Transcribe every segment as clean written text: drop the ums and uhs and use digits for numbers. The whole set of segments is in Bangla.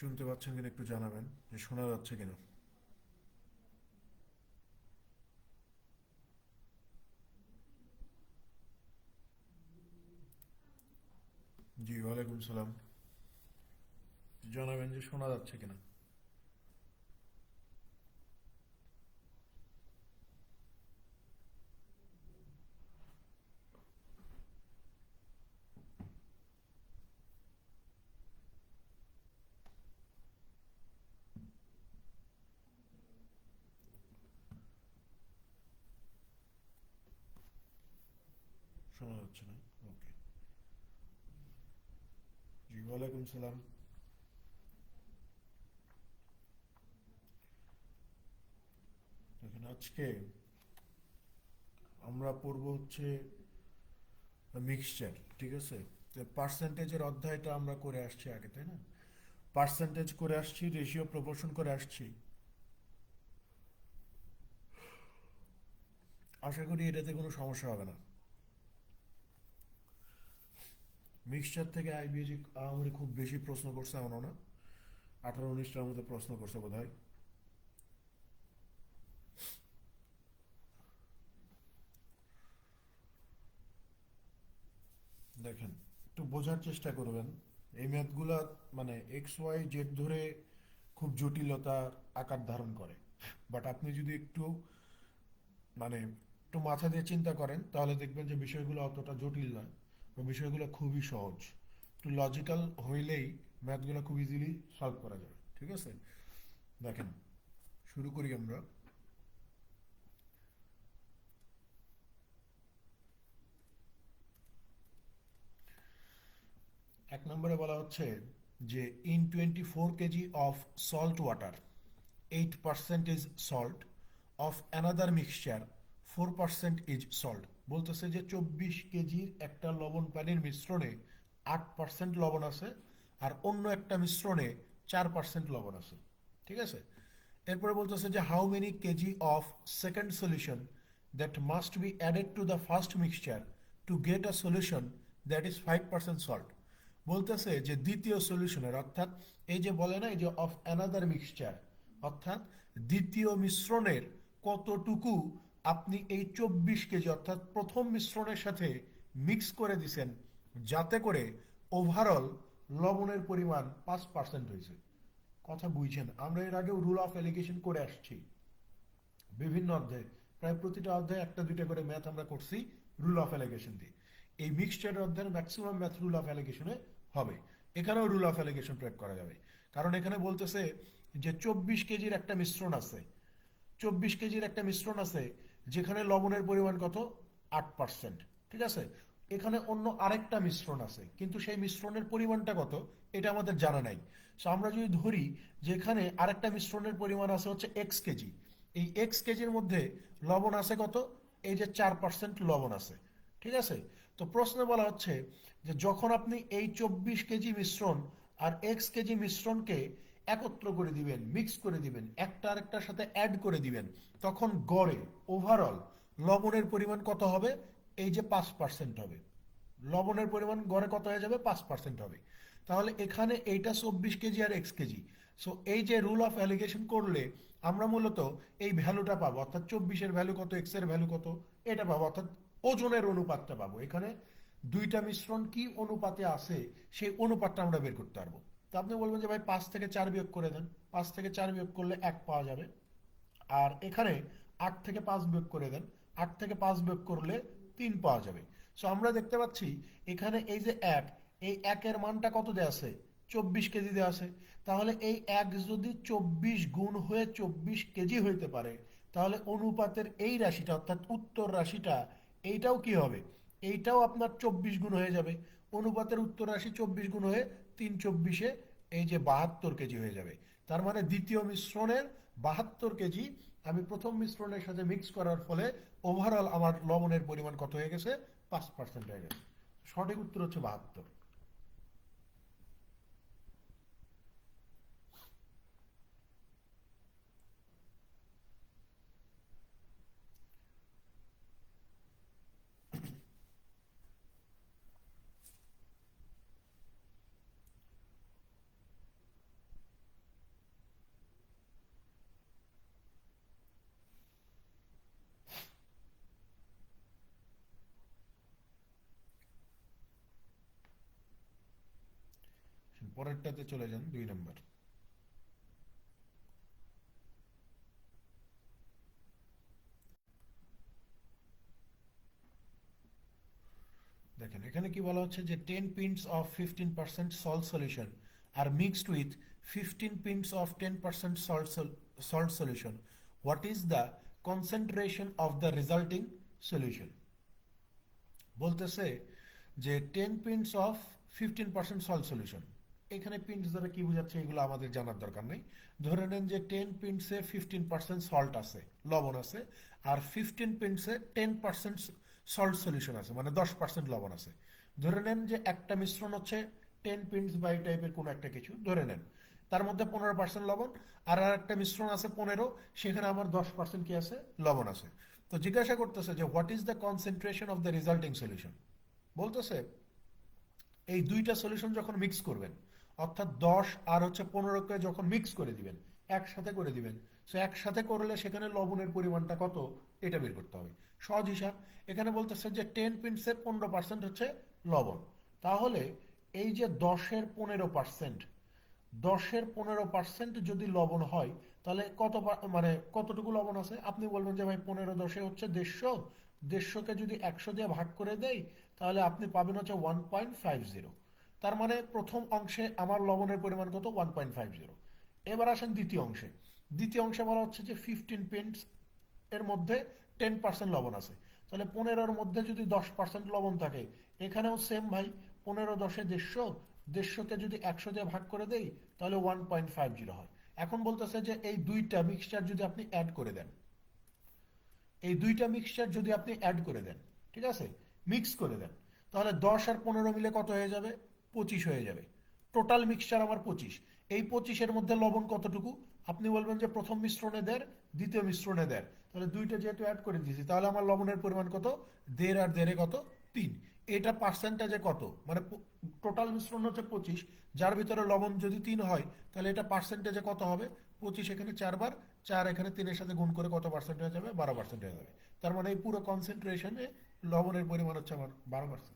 শুনতে পাচ্ছেন কিনা একটু জানাবেন, যে শোনা যাচ্ছে কিনা। জি, ওয়ালাইকুম সালাম। জানাবেন যে শোনা যাচ্ছে কিনা। শোনা যাচ্ছে না। ওকে। জি, ওয়ালাইকুম সালাম। দেখেন, আজকে আমরা পড়বো হচ্ছে মিক্সচার। ঠিক আছে, তো পার্সেন্টেজের অধ্যায়টা আমরা করে আসছি আগে, তাই না? পার্সেন্টেজ করে আসছি, রেশিও প্রপোর্শন করে আসছি। আশা করি এটাতে কোনো সমস্যা হবে না। মিক্সচার থেকে আইবিএজি আমাদের খুব বেশি প্রশ্ন করছে এমনও না, 18-19টার মধ্যে প্রশ্ন করছে বোধ হয়। দেখেন, একটু বোঝার চেষ্টা করবেন। এই ম্যাথগুলা মানে এক্স ওয়াই জেড ধরে খুব জটিলতার আকার ধারণ করে, বাট আপনি যদি একটু মানে একটু মাথা দিয়ে চিন্তা করেন তাহলে দেখবেন যে বিষয়গুলো অতটা জটিল নয়, বা বিষয়গুলো খুবই সহজ। একটু লজিক্যাল হইলেই ম্যাথগুলো খুব ইজিলি সলভ করা যাবে। ঠিক আছে, দেখেন, শুরু করি আমরা। এক নম্বরে বলা হচ্ছে যে in 24 KG of salt water 8% is salt, of another mixture 4% is salt. বলতেছে যে 24 কেজির একটা লবণ পানির মিশ্রণে 8% লবণ আছে, আর অন্য একটা মিশ্রণে 4% লবণ আছে। ঠিক আছে, এরপরে বলতেছে যে how many KG of second solution that must be added to the first mixture to get a solution that is 5% salt. বলতেছে যে দ্বিতীয় সলিউশনের, অর্থাৎ এই যে বলে না এই যে অফ অ্যানাদার মিক্সচার, অর্থাৎ দ্বিতীয় মিশ্রণের কতটুকু আপনি এই 24 কেজি অর্থাৎ প্রথম মিশ্রণের সাথে মিক্স করে দিছেন, যাতে করে ওভারঅল লবণের পরিমাণ 5% হয়েছে। কথা বুঝছেন? আমরা এর আগেও রুল অফ এলিগেশন করে আসছি বিভিন্ন অধ্যায়ে। প্রায় প্রতিটা অধ্যায়ে একটা দুইটা করে ম্যাথ আমরা করছি রুল অফ এলিগেশন দিয়ে। এই মিক্সচার অধ্যায়ের ম্যাক্সিমাম ম্যাথ রুল অফ এলিগেশনে হবে। এখানেও রুল অফ এলিগেশন প্রয়োগ করা যাবে, কারণ এখানে বলতেছে যে 24 কেজির একটা মিশ্রণ আছে, 24 কেজির একটা মিশ্রণ আছে যেখানে লবণের পরিমাণ কত, 8%। ঠিক আছে, এখানে অন্য আরেকটা মিশ্রণ আছে, কিন্তু সেই মিশ্রণের পরিমাণটা কত এটা আমাদের জানা নাই। সো আমরা যদি ধরি যেখানে আরেকটা মিশ্রণের পরিমাণ আছে হচ্ছে x কেজি, এই x কেজির মধ্যে লবণ আছে কত, এই যে 4% লবণ আছে। ঠিক আছে, তো প্রশ্নে বলা হচ্ছে যে যখন আপনি এই 24 কেজি মিশ্রণ আর x কেজি মিশ্রণকে একত্র করে দিবেন, মিক্স করে দিবেন, একটা আরেকটার সাথে অ্যাড করে দিবেন, তখন গড়ে ওভারঅল লবণের পরিমাণ কত হবে, এই যে 5% হবে। লবণের পরিমাণ গড়ে কত হয়ে যাবে, 5% হবে। তাহলে এখানে এইটা 24 কেজি আর x কেজি। সো এই যে রুল অফ অ্যালিগেশন করলে আমরা মূলত এই ভ্যালুটা পাবো, অর্থাৎ 24-এর ভ্যালু কত, এক্স এর ভ্যালু কত, এটা পাবো, অর্থাৎ ওজনের অনুপাতটা পাবো। এখানে দুইটা মিশ্রণ কি অনুপাতে আছে সেই অনুপাতটা আমরা বের করতে পারবো। তো আপনি বলবেন যে ভাই 5 থেকে 4 বিয়োগ করে দেন, 5 থেকে 4 বিয়োগ করলে 1 পাওয়া যাবে। আর এখানে 8 থেকে 5 বিয়োগ করে দেন, 8 থেকে 5 বিয়োগ করলে 3 পাওয়া যাবে। সো আমরা দেখতে পাচ্ছি এখানে এই যে এক, এই একের মানটা কত দেওয়া আছে, 24 কেজি দেওয়া আছে। তাহলে এই এক যদি 24 গুণ হয়ে 24 কেজি হইতে পারে, তাহলে অনুপাতের এই রাশিটা অর্থাৎ উত্তর রাশিটা এইটাও কি হবে, এইটাও আপনার 24 গুণ হয়ে যাবে। অনুপাতের উত্তর রাশি 24 গুণ হয়ে 3 24-এ এই যে 72 কেজি হয়ে যাবে। তার মানে দ্বিতীয় মিশ্রণের 72 কেজি আমি প্রথম মিশ্রণের সাথে মিক্স করার ফলে ওভারঅল আমার লবণের পরিমাণ কত হয়ে গেছে, 5% হয়ে গেছে। সঠিক উত্তর হচ্ছে 72। পরেরটাতে চলে যান 2 নম্বর। দেখেন এখানে কি বলা হচ্ছে যে 10 pints of 15% salt solution are mixed with 15 pints of 10% salt solution. What is the concentration of the resulting solution? বলতেছে যে 10 pints of 15% salt solution। এখানে পিন্টস দ্বারা কি বোঝাচ্ছে এগুলো আমাদের জানার দরকার নেই। ধরে নেন যে 10 পিন্টসে 15% সল্ট আছে, লবণ আছে, আর 15 পিন্টসে 10% সল্ট সলিউশন আছে, মানে 10% লবণ আছে। ধরে নেন যে একটা মিশ্রণ হচ্ছে 10 পিন্টস বা এই টাইপের কোনো একটা কিছু ধরে নেন, তার মধ্যে 15% লবণ, আর একটা মিশ্রণ আছে 15, সেখানে আমার 10% কি আছে, লবণ আছে। তো জিজ্ঞাসা করতেছে যে what is the concentration of the resulting solution. বলতেছে এই দুইটা সলিউশন যখন মিক্স করবেন, অর্থাৎ 10 আর হচ্ছে 15কে যখন মিক্স করে দিবেন, একসাথে করে দিবেন, সো একসাথে করলে সেখানে লবণের পরিমাণটা কত এটা বের করতে হবে। সহজ হিসাব। এখানে বলতেছে যে 10 পিন্টসে 15% হচ্ছে লবণ, তাহলে এই যে 10-এর 15% যদি লবণ হয়, তাহলে কত মানে কতটুকু লবণ আছে? আপনি বলবেন যে ভাই 15-10 হচ্ছে 150, 150কে যদি 100 দিয়ে ভাগ করে দেই তাহলে আপনি পাবেন হচ্ছে 1.50। তার মানে প্রথম অংশে আমার লবণের পরিমাণ কত? 1.50। এবার আসেন দ্বিতীয় অংশে। দ্বিতীয় অংশে বলা হচ্ছে যে 15 পিন্টস এর মধ্যে 10% লবণ আছে, তাহলে 15-এর মধ্যে যদি 10% লবণ থাকে, এখানেও সেম ভাই, 15-10 150, 150কে যদি 100 দিয়ে ভাগ করে দেই তাহলে 1.50 হয়। এখন বলতেছে যে এই দুইটা মিক্সচার যদি আপনি অ্যাড করে দেন, এই দুইটা মিক্সচার যদি আপনি অ্যাড করে দেন, ঠিক আছে, মিক্স করে দেন, তাহলে 10 আর 15 মিলে কত হয়ে যাবে? 25 হয়ে যাবে। টোটাল মিক্সচার আমার 25। এই 25-এর মধ্যে লবণ কতটুকু? আপনি বলবেন যে প্রথম মিশ্রণে 1.5, দ্বিতীয় মিশ্রণে 1.5, তাহলে দুইটা যেহেতু অ্যাড করে দিয়েছি, তাহলে আমার লবণের পরিমাণ কত? 1.5 আর 1.5 কত? 3। এটা পার্সেন্টেজে কত, মানে টোটাল মিশ্রণ হচ্ছে 25, যার ভিতরে লবণ যদি 3 হয়, তাহলে এটা পার্সেন্টেজে কত হবে? 25 এখানে 4 বার, 4 এখানে 3-এর সাথে গুণ করে কত পার্সেন্ট হয়ে যাবে? 12% হয়ে যাবে। তার মানে এই পুরো কনসেন্ট্রেশনে লবণের পরিমাণ হচ্ছে আমার 12%।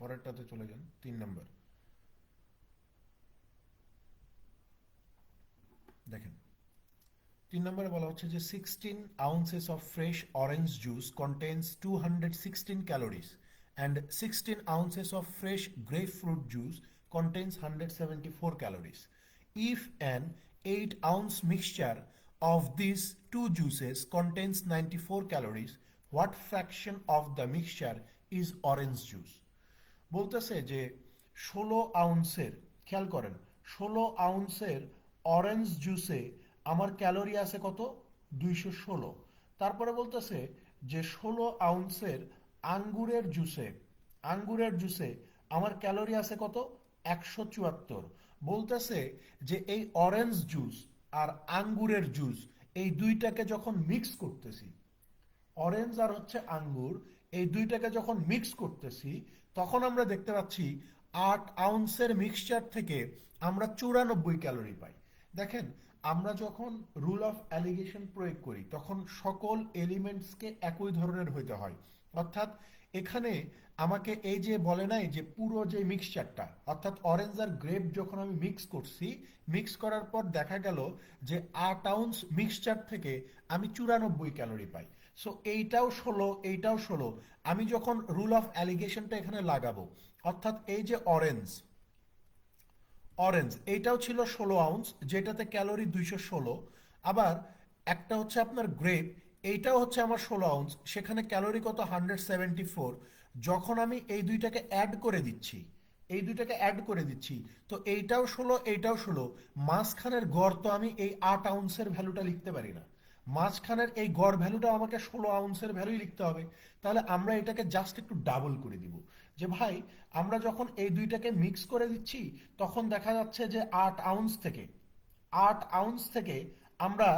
পরেরটাতে চলে যান 3 নম্বর। দেখেন 3 নম্বরে বলা হচ্ছে যে 16 ounces of fresh orange juice contains 216 calories and 16 ounces of fresh grapefruit juice contains 174 calories. If an 8-ounce mixture of these two juices contains 94 calories, what fraction of the mixture is orange juice? বলতেছে যে 16 আউন্সের, খেয়াল করেন, 16 আউন্সের অরেঞ্জ জুসে আমার ক্যালোরি আছে কত? 216। তারপরে বলতেছে যে 16 আউন্সের আঙ্গুরের জুসে আমার ক্যালোরি আছে কত? 174। বলতেছে যে এই অরেঞ্জ জুস আর আঙ্গুরের জুস, এই দুইটাকে যখন মিক্স করতেছি, অরেঞ্জ আর হচ্ছে আঙ্গুর, এই দুইটাকে যখন মিক্স করতেছি, তখন আমরা দেখতে পাচ্ছি 8 আউন্সের মিক্সচার থেকে আমরা 94 ক্যালোরি পাই। দেখেন, আমরা যখন রুল অফ অ্যালিগেশন প্রয়োগ করি তখন সকল এলিমেন্টসকে একই ধরনের হইতে হয়। অর্থাৎ এখানে আমাকে এই যে বলে নাই যে পুরো যে মিক্সচারটা, অর্থাৎ অরেঞ্জ আর গ্রেপ যখন আমি মিক্স করছি, মিক্স করার পর দেখা গেল যে 8 আউন্স মিক্সচার থেকে আমি 94 ক্যালোরি পাই। সো এইটাও 16, এইটাও 16। আমি যখন রুল অফ অ্যালিগেশনটা এখানে লাগাবো, অর্থাৎ এই যে অরেঞ্জ, অরেঞ্জ এইটাও ছিল 16 আউন্স, যেটাতে ক্যালোরি 216। আবার একটা হচ্ছে আপনার গ্রেপ, এইটাও হচ্ছে আমার 16 আউন্স, সেখানে ক্যালোরি কত 174। যখন আমি এই দুইটাকে অ্যাড করে দিচ্ছি, এই দুইটাকে অ্যাড করে দিচ্ছি, তো এইটাও 16, এইটাও 16, মাঝখানের গড় তো আমি এই 8 আউন্সের ভ্যালুটা লিখতে পারি না, মাঝখানের এই গড় ভ্যালুটা আমাকে 16 আউন্সের ভ্যালুই লিখতে হবে। তাহলে আমরা এটাকে জাস্ট একটু ডাবল করে দিব, যে ভাই আমরা যখন এই দুইটাকে মিক্স করে দিচ্ছি, তখন দেখা যাচ্ছে যে 8 আউন্স থেকে আমরা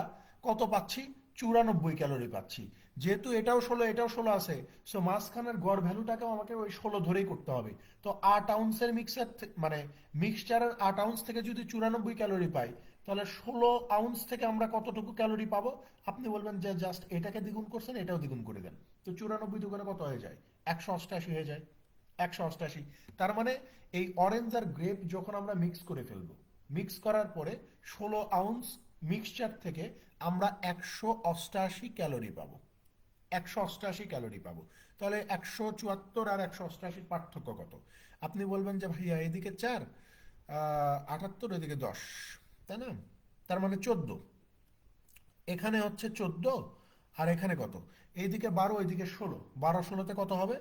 কত পাচ্ছি, 94 ক্যালোরি পাচ্ছি। যেহেতু এটাও 16, এটাও 16 আছে, সো মাঝখানের গড় ভ্যালুটাকেও আমাকে ওই 16 ধরেই করতে হবে। তো 8 আউন্সের মিক্সার, মানে মিক্সচারের 8 আউন্স থেকে যদি 94 ক্যালোরি পাই, তাহলে 16 আউন্স থেকে আমরা কতটুকু ক্যালোরি পাবো? আপনি বলবেন যে জাস্ট এটাকে দ্বিগুণ করছেন, এটাও দ্বিগুণ করে দেন, তো 94 দুগুণে কত হয়ে যায়? 188 হয়ে যায়। 188। তার মানে এই অরেঞ্জ আর গ্রেপ যখন আমরা মিক্স করে ফেলবো, মিক্স করার পরে 16 আউন্স মিক্সচার থেকে আমরা 188 ক্যালোরি পাবো। 188 ক্যালোরি পাবো। তাহলে 174 আর 188 পার্থক্য কত? আপনি বলবেন যে ভাইয়া এদিকে 4, 78, এদিকে 10, তাই না? তার মানে 14। এখানে হচ্ছে 14, আর এখানে কত? এইদিকে 12, এইদিকে 16, 12 16তে কত হবে?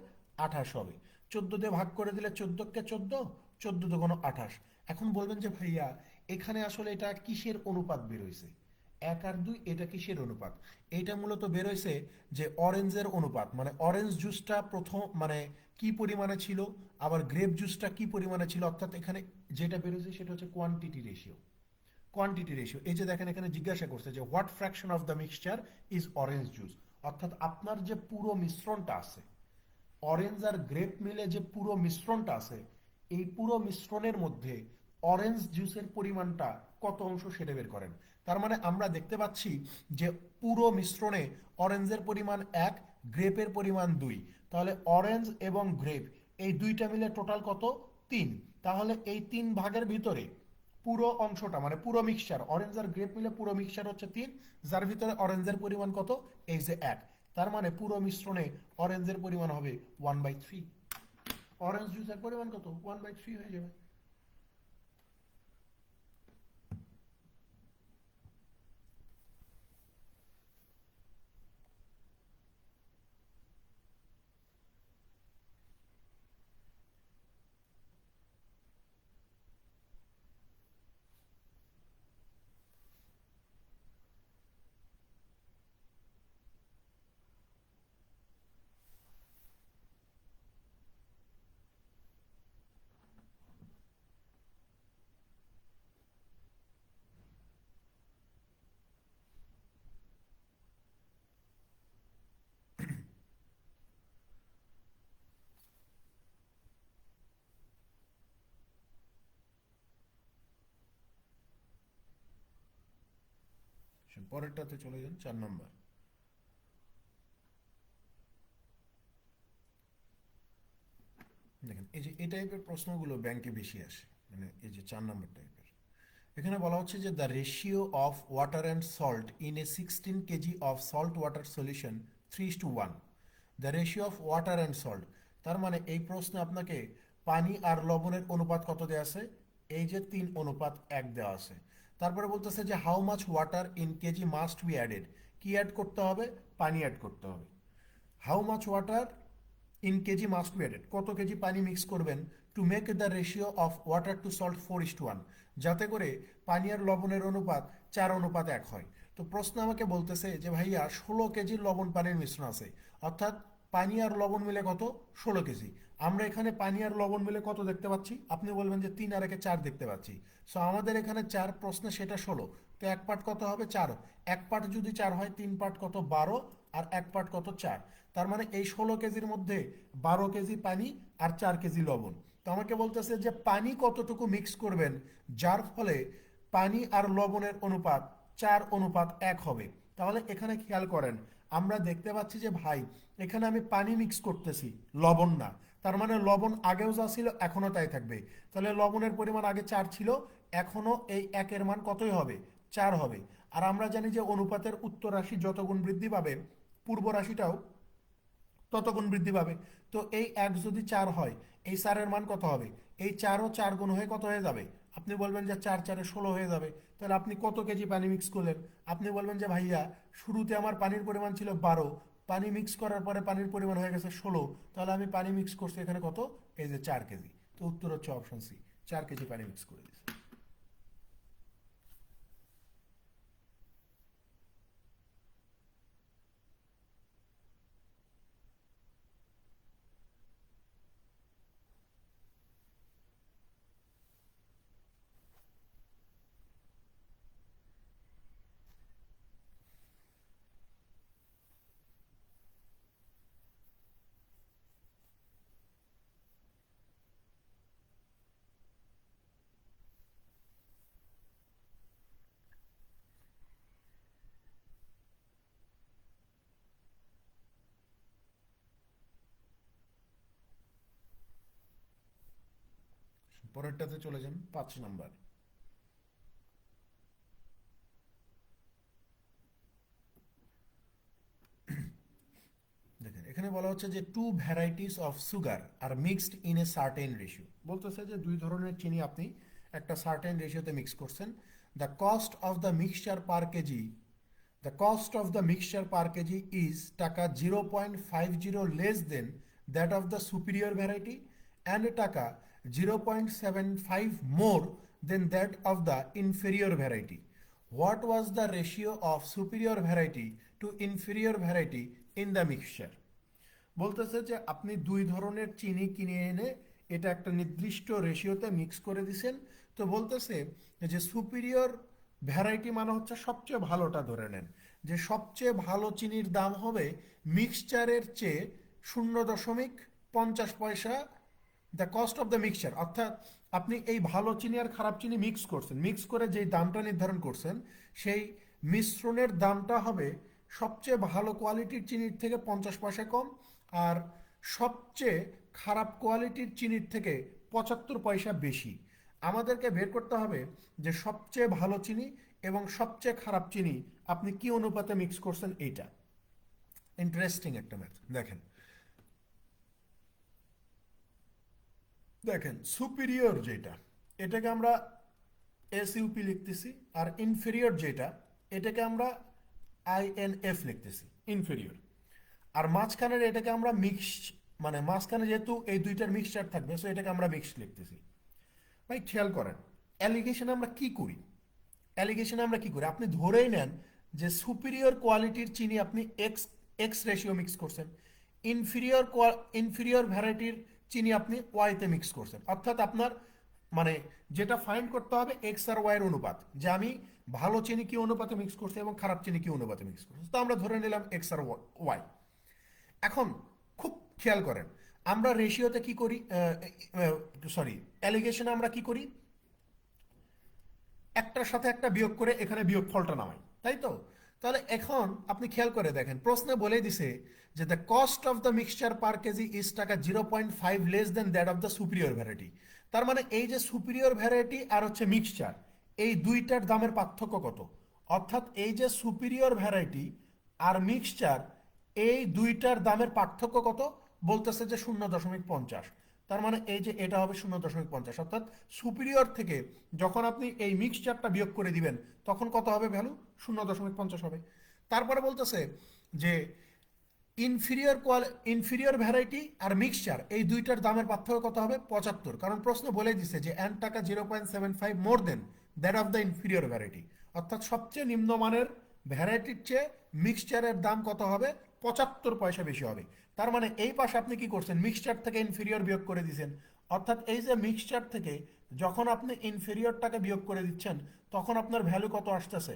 28 হবে। 14 দিয়ে ভাগ করে দিলে 14কে 14, 14 দুগুণ 28। এখন বলবেন যে ভাইয়া এখানে আসলে এটা কিসের অনুপাত বের হইছে? 1 আর 2, এটা কিসের অনুপাত? এইটা মূলত বের হইছে যে অরেঞ্জের অনুপাত, মানে অরেঞ্জ জুসটা প্রথম মানে কি পরিমাণে ছিল, আবার গ্রেপ জুসটা কি পরিমাণে ছিল, অর্থাৎ এখানে যেটা বের হইছে সেটা হচ্ছে কোয়ান্টিটি রেশিও। কোয়ান্টিটি রেশিও, এই যে দেখেন এখানে জিজ্ঞাসা করছে যে what fraction of the mixture is orange juice, অর্থাৎ আপনার যে পুরো মিশ্রণটা আছে, অরেঞ্জ আর গ্রেপ মিলে যে পুরো মিশ্রণটা আছে, এই পুরো মিশ্রণের মধ্যে অরেঞ্জ জুসের পরিমাণটা কত অংশ সেটা বের করেন। তার মানে আমরা দেখতে পাচ্ছি যে পুরো মিশ্রণে অরেঞ্জের পরিমাণ 1, গ্রেপের পরিমাণ 2, তাহলে অরেঞ্জ এবং গ্রেপ এই দুইটা মিলে টোটাল কত? 3। তাহলে এই 3 ভাগের ভিতরে পুরো অংশটা মানে পুরো মিক্সচার, অরেঞ্জ আর গ্রেপ মিলে পুরো মিক্সচার হচ্ছে 3, যার ভিতরে অরেঞ্জের পরিমাণ কত? এই যে 1। তার মানে পুরো মিশ্রণে অরেঞ্জের পরিমাণ হবে 1/3। অরেঞ্জ জুসের পরিমাণ কত? 1/3 হয়ে যাবে। পরেরটাতে চলে যান, 4 নম্বর। দেখেন এই যে এই টাইপের প্রশ্নগুলো ব্যাংকে বেশি আসে, মানে এই যে 4 নম্বর টাইপের। এখানে বলা হচ্ছে যে the ratio of water and salt in a 16 KG of salt water solution 3:1। The ratio of water and salt, তার মানে এই প্রশ্নে আপনাকে পানি আর লবণের অনুপাত কত দেওয়া আছে? এই যে 3:1 দেওয়া আছে। তারপরে বলতেছে যে how much water in KG must be added, কি অ্যাড করতে হবে? পানি অ্যাড করতে হবে। How much water in KG must be added, কত কেজি পানি মিক্স করবেন to make the ratio of water two salt 4:1, যাতে করে পানি আর লবণের অনুপাত 4:1 হয়। তো প্রশ্ন আমাকে বলতেছে যে ভাইয়া 16 কেজির লবণ পানির মিশ্রণ আছে, অর্থাৎ পানি আর লবণ মিলে কত? 16 কেজি। আমরা এখানে পানি আর লবণ মিলে কত দেখতে পাচ্ছি? আপনি বলবেন যে 3 আর 1 4 দেখতে পাচ্ছি। সো আমাদের এখানে 4, প্রশ্নে সেটা 16, তো 1 পার্ট কত হবে? 4। 1 পার্ট যদি 4 হয়, 3 পার্ট কত? 12, আর 1 পার্ট কত? 4। তার মানে এই 16 কেজির মধ্যে 12 কেজি পানি আর 4 কেজি লবণ। তো আমাকে বলতেছে যে পানি কতটুকু মিক্স করবেন যার ফলে পানি আর লবণের অনুপাত 4:1 হবে। তাহলে এখানে খেয়াল করেন, আমরা দেখতে পাচ্ছি যে ভাই এখানে আমি পানি মিক্স করতেছি, লবণ না। তার মানে লবণ আগেও যা ছিল এখনো তাই থাকবে। তাহলে লবণের পরিমাণ আগে 4 ছিল, এখনো এই 1-এর মান কতই হবে? 4 হবে। আর আমরা জানি যে অনুপাতের উত্তর রাশি যত গুণ বৃদ্ধি পাবে পূর্ব রাশিটাও তত গুণ বৃদ্ধি পাবে। তো এই 1 যদি 4 হয়, এই 4-এর মান কত হবে? এই 4ও 4 গুণ হয়ে কত হয়ে যাবে? আপনি বলবেন যে 4 4-এ 16 হয়ে যাবে। তাহলে আপনি কত কেজি পানি মিক্স করলেন? আপনি বলবেন যে ভাইয়া শুরুতে আমার পানির পরিমাণ ছিল 12, পানি মিক্স করার পরে পানির পরিমাণ হয়ে গেছে 16, তাহলে আমি পানি মিক্স করছি এখানে কত? এই যে 4 কেজি। তো উত্তর হচ্ছে অপশন সি, 4 কেজি পানি মিক্স করে দিয়েছে। পরেরটাতে চলে যান, 5 নাম্বার। দেখেন এখানে বলা হচ্ছে যে two varieties of sugar are mixed in a certain ratio. বলতেছে যে দুই ধরনের চিনি আপনি একটা সার্টেন রেশিওতে মিক্স করছেন। The cost of the mixture per kg, the cost of the mixture per kg is taka 0.50 less than that of the superior variety and taka 0.75 more than that of the inferior variety. What was the ratio of superior variety to inferior variety in the mixture? বলতেছে যে আপনি দুই ধরনের চিনি কিনে এনে এটা একটা নির্দিষ্ট রেশিওতে মিক্স করে দিছেন। তো বলতেছে যে সুপিরিয়র ভ্যারাইটি মানে হচ্ছে সবচেয়ে ভালোটা ধরে নেন, যে সবচেয়ে ভালো চিনির দাম হবে মিক্সচারের চেয়ে 0.50 পয়সা the cost of the mixture. অর্থাৎ আপনি এই ভালো চিনি আর খারাপ চিনি মিক্স করছেন, মিক্স করে যেই দামটা নির্ধারণ করছেন সেই মিশ্রণের দামটা হবে সবচেয়ে ভালো কোয়ালিটির চিনির থেকে 50 পয়সা কম, আর সবচেয়ে খারাপ কোয়ালিটির চিনির থেকে 75 পয়সা বেশি। আমাদেরকে বের করতে হবে যে সবচেয়ে ভালো চিনি এবং সবচেয়ে খারাপ চিনি আপনি কি অনুপাতে মিক্স করছেন। এইটা ইন্টারেস্টিং একটা ম্যাথ। দেখেন দেখেন সুপিরিয়র যেটা, এটাকে আমরা এসইউপি লিখতেছি, আর ইনফেরিয়র যেটা এটাকে আমরা আইএনএফ লিখতেছি, ইনফেরিয়র। আর মাঝখানের এটাকে আমরা মিক্স, মানে মাঝখানে যেহেতু এই দুইটার মিক্সচার থাকবে সো এটাকে আমরা মিক্স লিখতেছি। ভাই খেয়াল করেন অ্যালিগেশনে আমরা কি করি, অ্যালিগেশনে আমরা কি করি, আপনি ধরেই নেন যে সুপিরিয়র কোয়ালিটির চিনি আপনি এক্স এক্স রেশিও মিক্স করছেন, ইনফিরিয়র ইনফিরিয়র ভ্যারাইটির চিনি আপনি ওয়াইতে মিক্স করছেন। অর্থাৎ আপনার মানে যেটা ফাইন্ড করতে হবে এক্স আর ওয়াইয়ের অনুপাত, যে আমি ভালো চিনি কি অনুপাতে মিক্স করছি এবং খারাপ চিনি কি অনুপাতে মিক্স করছি। তো আমরা ধরে নিলাম এক্স আর ওয়াই। এখন খুব খেয়াল করেন আমরা রেশিওতে কি করি, সরি অ্যালিগেশনে আমরা কি করি, একটার সাথে একটা বিয়োগ করে এখানে বিয়োগ ফলটা নামাই, তাই তো? তাহলে এখন আপনি খেয়াল করে দেখেন প্রশ্নে বলে দিছে যে the cost of the mixture per kg is টাকা 0.5 less than that of the superior variety. তার মানে এই যে সুপিরিয়র ভ্যারাইটি আর হচ্ছে মিক্সচার, এই দুইটার দামের পার্থক্য কত? অর্থাৎ এই যে সুপিরিয়র ভ্যারাইটি আর মিক্সচার, এই দুইটার দামের পার্থক্য কত? বলতেছে যে 0.50। তার মানে এই যে এটা হবে 0.50, অর্থাৎ সুপিরিয়র থেকে যখন আপনি এই মিক্সচারটা বিয়োগ করে দিবেন তখন কত হবে ভ্যালু? 0.50 হবে। তারপরে বলতেছে যে ইনফিরিয়র ইনফিরিয়র ভ্যারাইটি আর মিক্সচার এই দুইটার দামের পার্থক্য কত হবে? 75, কারণ প্রশ্ন বলে দিছে যে and taka 0.75 more than that of the inferior variety. অর্থাৎ সবচেয়ে নিম্নমানের ভ্যারাইটির চেয়ে মিক্সচারের দাম কত হবে? 75 পয়সা বেশি হবে। তার মানে এই পাশে আপনি কি করছেন, মিক্সচার থেকে ইনফিরিয়র বিয়োগ করে দিয়েছেন। অর্থাৎ এই যে মিক্সচার থেকে যখন আপনি ইনফিরিয়রটাকে বিয়োগ করে দিচ্ছেন তখন আপনার ভ্যালু কত আসতেছে?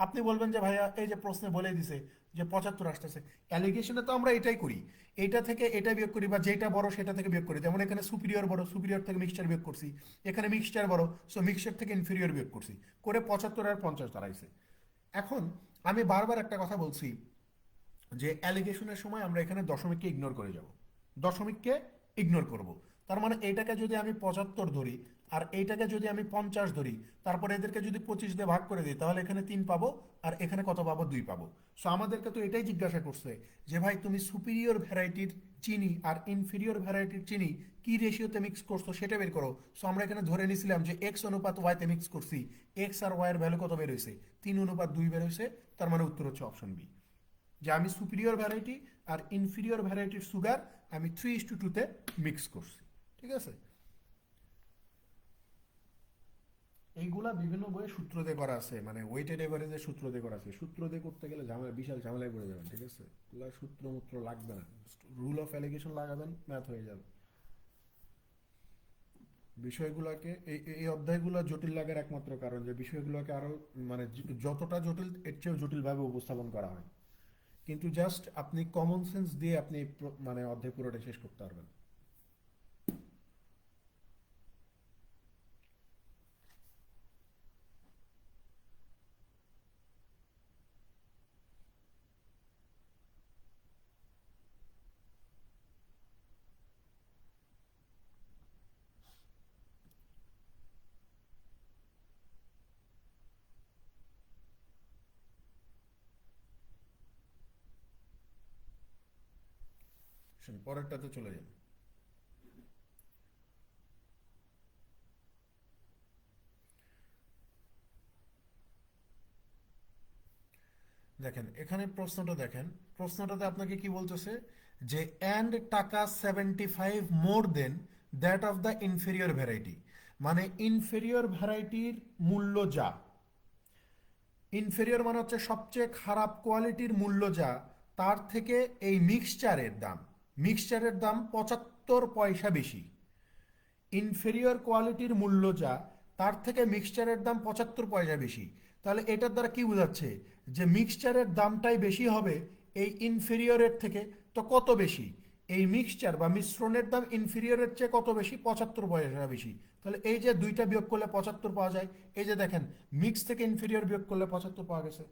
আপনি বলবেন যে ভাইয়া এই যে প্রশ্নে বলে দিছে যে 75 আসতেছে। অ্যালিগেশনে তো আমরা এটাই করি, এইটা থেকে এটা বিয়োগ করি বা যেটা বড় সেটা থেকে বিয়োগ করি। যেমন এখানে সুপিরিয়র বড়, সুপিরিয়র থেকে মিক্সচার বিয়োগ করছি, এখানে মিক্সচার বড় সো মিক্সচার থেকে ইনফিরিয়র বিয়োগ করছি, করে 75 আর 50 দাঁড়াইছে। এখন আমি বারবার একটা কথা বলছি যে অ্যালিগেশনের সময় আমরা এখানে দশমিককে ইগনোর করে যাব, দশমিককে ইগনোর করব। তার মানে এইটাকে যদি আমি 75 ধরি আর এইটাকে যদি আমি 50 ধরি, তারপরে এদেরকে যদি 25 দিয়ে ভাগ করে দিই, তাহলে এখানে 3 পাবো আর এখানে কত পাবো? 2 পাবো। সো আমাদেরকে তো এটাই জিজ্ঞাসা করছে যে ভাই তুমি সুপিরিয়র ভ্যারাইটির চিনি আর ইনফিরিয়র ভ্যারাইটির চিনি কি রেশিওতে মিক্স করছো সেটা বের করো। সো আমরা এখানে ধরে নিয়েছিলাম যে এক্স অনুপাত ওয়াইতে মিক্স করছি, এক্স আর ওয়াই এর ভ্যালু কত বের হয়েছে? 3:2 বের হয়েছে। তার মানে উত্তর হচ্ছে অপশন বি, যে আমি সুপিরিয়র ভ্যারাইটি আর ইনফিরিয়র ভ্যারাইটির সুগার আমি 3:2 মিক্স করছি। ঠিক আছে, এইগুলা বিভিন্ন বইয়ে সূত্র দিয়ে করা আছে, মানে ওয়েটেড এভারেজের সূত্র দিয়ে করা আছে। সূত্র দিয়ে করতে গেলে ঝামেলা, বিশাল ঝামেলায় পড়ে যাবেন। ঠিক আছে, এগুলা সূত্র মূত্র লাগবে না, রুল অফ অ্যালিগেশন লাগাবেন, ম্যাথ হয়ে যাবে। বিষয়গুলোকে এই অধ্যায়গুলো জটিল লাগার একমাত্র কারণ যে বিষয়গুলোকে আরো মানে যতটা জটিল এর চেয়েও জটিলভাবে উপস্থাপন করা হয়, কিন্তু জাস্ট আপনি কমন সেন্স দিয়ে আপনি মানে অধ্যায় পুরোটা শেষ করতে পারবেন। পরেরটাতে চলে যান। দেখেন এখানে প্রশ্নটা দেখেন, প্রশ্নটাতে আপনাকে কি বলতেছে যে and taka 75 more than that of the inferior variety, মানে ইনফেরিয়র ভ্যারাইটির মূল্য যা, ইনফেরিয়র মানে হচ্ছে সবচেয়ে খারাপ কোয়ালিটির মূল্য যা, তার থেকে এই মিক্সচারের দাম 75 পয়সা বেশি। ইনফেরিয়র কোয়ালিটির মূল্য যা, তার থেকে মিক্সচারের দাম 75 পয়সা বেশি। তাহলে এটার দ্বারা কি বোঝাচ্ছে? যে মিক্সচারের দামটাই বেশি হবে এই ইনফেরিয়রের থেকে। তো কত বেশি? এই মিক্সচার বা মিশ্রণের দাম ইনফেরিয়রের চেয়ে কত বেশি? 75 পয়সা বেশি। তাহলে এই যে দুইটা বিয়োগ করলে 75 পাওয়া যায়, এই যে দেখেন মিক্স থেকে ইনফেরিয়র বিয়োগ করলে 75 পাওয়া গেছে।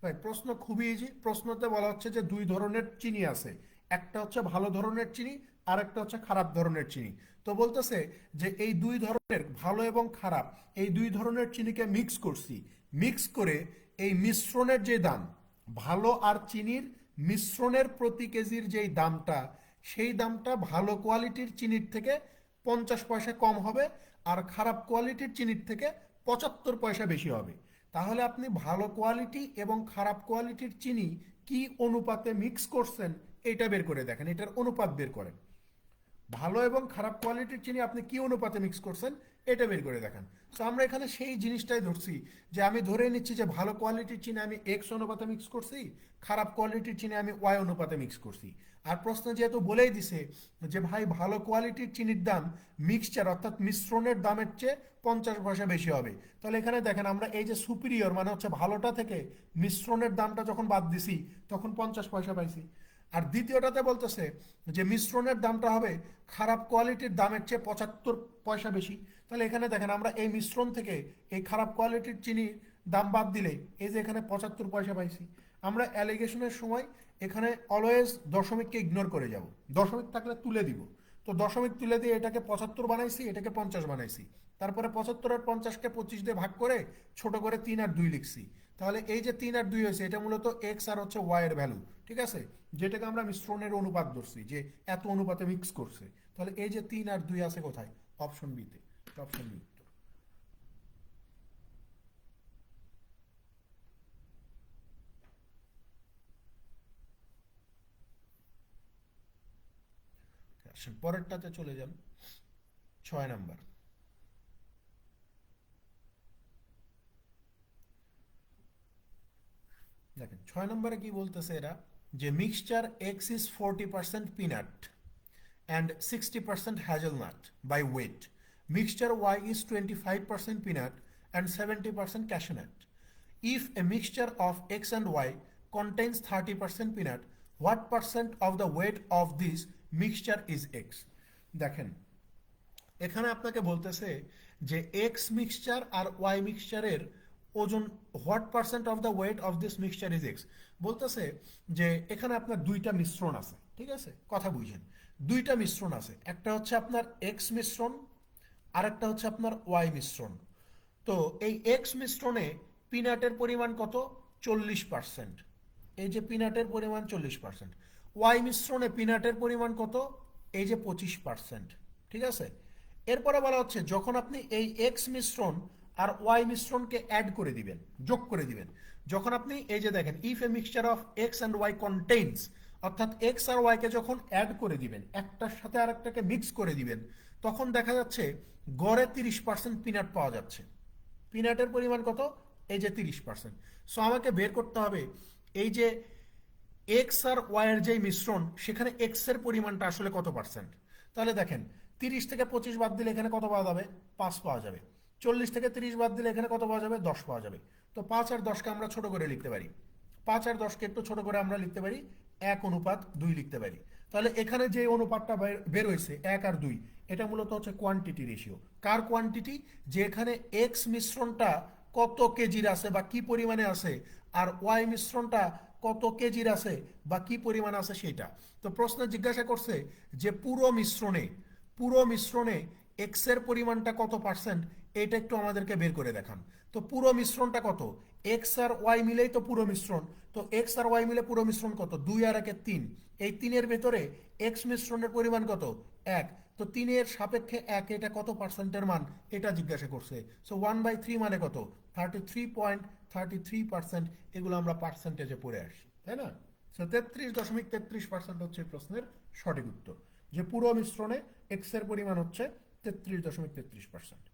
ভাই প্রশ্ন খুবই ইজি। প্রশ্নতে বলা হচ্ছে যে দুই ধরনের চিনি আছে, একটা হচ্ছে ভালো ধরনের চিনি আর একটা হচ্ছে খারাপ ধরনের চিনি। তো বলতেছে যে এই দুই ধরনের ভালো এবং খারাপ এই দুই ধরনের চিনিকে মিক্স করছি, মিক্স করে এই মিশ্রণের যে দাম, ভালো আর চিনির মিশ্রণের প্রতি কেজির যেই দামটা, সেই দামটা ভালো কোয়ালিটির চিনির থেকে 50 পয়সা কম হবে আর খারাপ কোয়ালিটির চিনির থেকে 75 পয়সা বেশি হবে। তাহলে আপনি ভালো কোয়ালিটি এবং খারাপ কোয়ালিটির চিনি কি অনুপাতে মিক্স করছেন এটা বের করে দেখেন, এটার অনুপাত বের করেন। ভালো এবং খারাপ কোয়ালিটির চিনি আপনি কি অনুপাতে মিক্স করছেন এটা বের করে দেখান। তো আমরা এখানে সেই জিনিসটাই ধরছি, যে আমি ধরে নিচ্ছি যে ভালো কোয়ালিটির চিনি আমি এক্স অনুপাতে মিক্স করছি, খারাপ কোয়ালিটির চিনি আমি ওয়াই অনুপাতে মিক্স করছি। আর প্রশ্ন যেহেতু বলেই দিছে যে ভাই ভালো কোয়ালিটির চিনির দাম মিক্সচার অর্থাৎ মিশ্রণের দামের চেয়ে 50 পয়সা বেশি হবে, তাহলে এখানে দেখেন আমরা এই যে সুপিরিয়র মানে হচ্ছে ভালোটা থেকে মিশ্রণের দামটা যখন বাদ দিছি তখন 50 পয়সা পাইছি। আর দ্বিতীয়টাতে বলতেছে যে মিশ্রণের দামটা হবে খারাপ কোয়ালিটির দামের চেয়ে 75 পয়সা বেশি। তাহলে এখানে দেখেন আমরা এই মিশ্রণ থেকে এই খারাপ কোয়ালিটির চিনির দাম বাদ দিলে এই যে এখানে 75 পয়সা পাইছি। আমরা অ্যালিগেশনের সময় এখানে অলওয়েজ দশমিককে ইগনোর করে যাব, দশমিক থাকলে তুলে দিব। তো দশমিক তুলে দিয়ে এটাকে 75 বানাইছি, এটাকে 50 বানাইছি। তারপরে 75 আর 50কে 25 দিয়ে ভাগ করে ছোট করে 3 আর 2 লিখছি। তাহলে এই যে 3 আর 2 হয়েছে এটা মূলত এক্স আর হচ্ছে ওয়াই এর ভ্যালু। ঠিক আছে, যেটাকে আমরা মিশ্রণের অনুপাত ধরছি যে এত অনুপাতে মিক্স করছে। তাহলে এই যে 3 আর 2 আছে কোথায়? অপশন বিতে। অপশন বি উত্তর। আসেন পরেরটাতে চলে যান, 6 নাম্বার। দেখেন 6 নম্বরে কি বলতেছে এরা, যে mixture x is 40% peanut and 60% hazelnut by weight. Mixture Y is 25% peanut and 70% cashew nut. If a mixture of X and Y contains 30% peanut, what percent of the weight of this mixture is X? দেখেন এখানে আপনাকে বলতেছে যে এক্স মিক্সচার আর ওয়াই মিক্সচারের ওজন, what percent of the weight of this mixture is x. বলতেছে যে এখানে আপনার দুইটা মিশ্রণ আছে, ঠিক আছে, কথা বুঝেন। দুইটা মিশ্রণ আছে, একটা হচ্ছে আপনার এক্স মিশ্রণ আর একটা হচ্ছে আপনার ওয়াই মিশ্রণ। তো এই এক্স মিশ্রণে পিনাটের পরিমাণ কত? 40%। এই যে পিনাটের পরিমাণ 40%। ওয়াই মিশ্রণে পিনাটের পরিমাণ কত? এই যে 25%। ঠিক আছে, এরপরে বলা হচ্ছে যখন আপনি এই এক্স মিশ্রণ আর ওয়াই মিশ্রণকে অ্যাড করে দিবেন, যোগ করে দিবেন, যখন আপনি এই যে দেখেন if a mixture of X and Y contains, অর্থাৎ এক্স আর ওয়াইকে যখন অ্যাড করে দিবেন, একটার সাথে আরেকটাকে মিক্স করে দিবেন, তখন দেখা যাচ্ছে গড়ে 30% পিনাট পাওয়া যাচ্ছে। পিনাটের পরিমাণ কত? এই যে 30%। সো আমাকে বের করতে হবে এই যে এক্স আর ওয়াই এর যে মিশ্রণ, সেখানে এক্স এর পরিমাণটা আসলে কত পার্সেন্ট। তাহলে দেখেন 30 থেকে 25 বাদ দিলে এখানে কত পাওয়া যাবে? 5 পাওয়া যাবে। 40 থেকে 30 বাদ দিলে এখানে কত পাওয়া যাবে? 10 পাওয়া যাবে। তো 5 আর 10কে আমরা ছোট করে লিখতে পারি। 5 আর 10কে একটু ছোট করে আমরা লিখতে পারি 1:2 লিখতে পারি। তাহলে এখানে যে অনুপাতটা বের হয়েছে 1 আর 2, এটা মূলত হচ্ছে কোয়ান্টিটি রেশিও। কার কোয়ান্টিটি? যে এখানে এক্স মিশ্রণটা কত কেজির আছে বা কি পরিমাণে আছে, আর ওয়াই মিশ্রণটা কত কেজির আছে বা কি পরিমাণ আছে সেটা। তো প্রশ্নে জিজ্ঞাসা করছে যে পুরো মিশ্রণে এক্স এর পরিমাণটা কত পার্সেন্ট, এটা একটু আমাদেরকে বের করে দেখান। তো পুরো মিশ্রণটা কত? এক্স আর ওয়াই মিলেই তো পুরো মিশ্রণ। তো এক্স আর ওয়াই মিলে পুরো মিশ্রণ কত? 2 আর 1 3। এই 3-এর ভেতরে এক্স মিশ্রণের পরিমাণ কত? 1। তো 3-এর সাপেক্ষে 1, এটা কত পার্সেন্টের মান, এটা জিজ্ঞাসা করছে। সো 1/3 মানে কত? 33.33%। এগুলো আমরা পার্সেন্টেজে পড়ে আসি, তাই না? সো 33.33% হচ্ছে এই প্রশ্নের সঠিক উত্তর, যে পুরো মিশ্রণে এক্স এর পরিমাণ হচ্ছে 33.33%।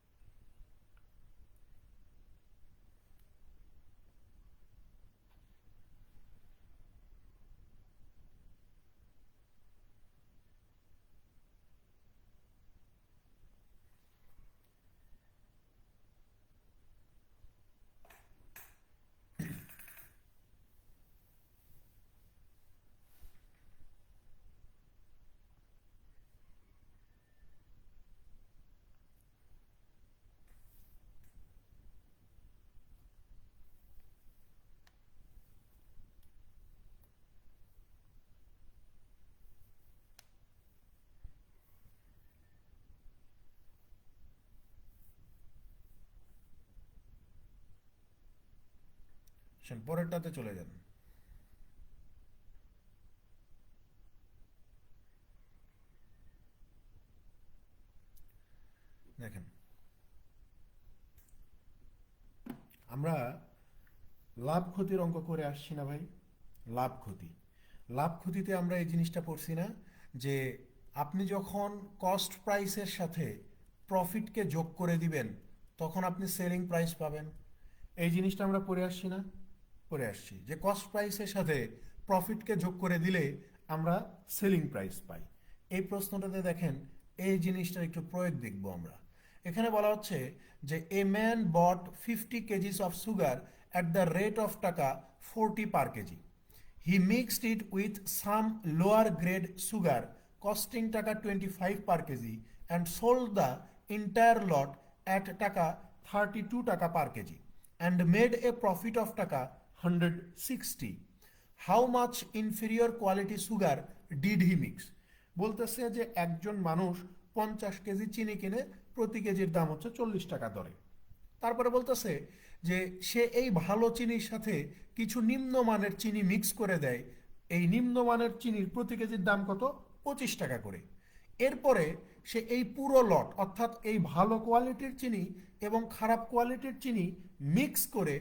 পরেরটাতে চলে যান। দেখেন, আমরা লাভ ক্ষতির অঙ্ক করে আসছি না ভাই? লাভ ক্ষতি, লাভ ক্ষতিতে আমরা এই জিনিসটা পড়ছি না যে আপনি যখন কস্ট প্রাইসের সাথে প্রফিটকে যোগ করে দিবেন, তখন আপনি সেলিং প্রাইস পাবেন। এই জিনিসটা আমরা পড়ে আসছি না? পড়ে আসছি যে কস্ট প্রাইসের সাথে প্রফিটকে যোগ করে দিলে আমরা সেলিং প্রাইস পাই। এই প্রশ্নটাতে দেখেন এই জিনিসটার একটু প্রয়োগ দেখব আমরা। এখানে বলা হচ্ছে যে a man bought 50 kgs of sugar at the rate of taka 40 per kg. He mixed it with some lower grade sugar costing টাকা 25 per kg and sold the entire lot at টাকা 32 টাকা per kg and made a profit of টাকা 160. How much inferior quality sugar did he mix? বলতেছে যে একজন মানুষ 50 কেজি চিনি কিনে প্রতি কেজির দাম হচ্ছে 40 টাকা দরে। তারপরে বলতেছে যে সে এই ভালো চিনির সাথে কিছু নিম্নমানের চিনি মিক্স করে দেয়। এই নিম্নমানের চিনির প্রতি কেজির দাম কত? 25 টাকা করে। এরপরে সে এই পুরো লট, অর্থাৎ এই ভালো কোয়ালিটির চিনি এবং খারাপ কোয়ালিটির চিনি মিক্স করে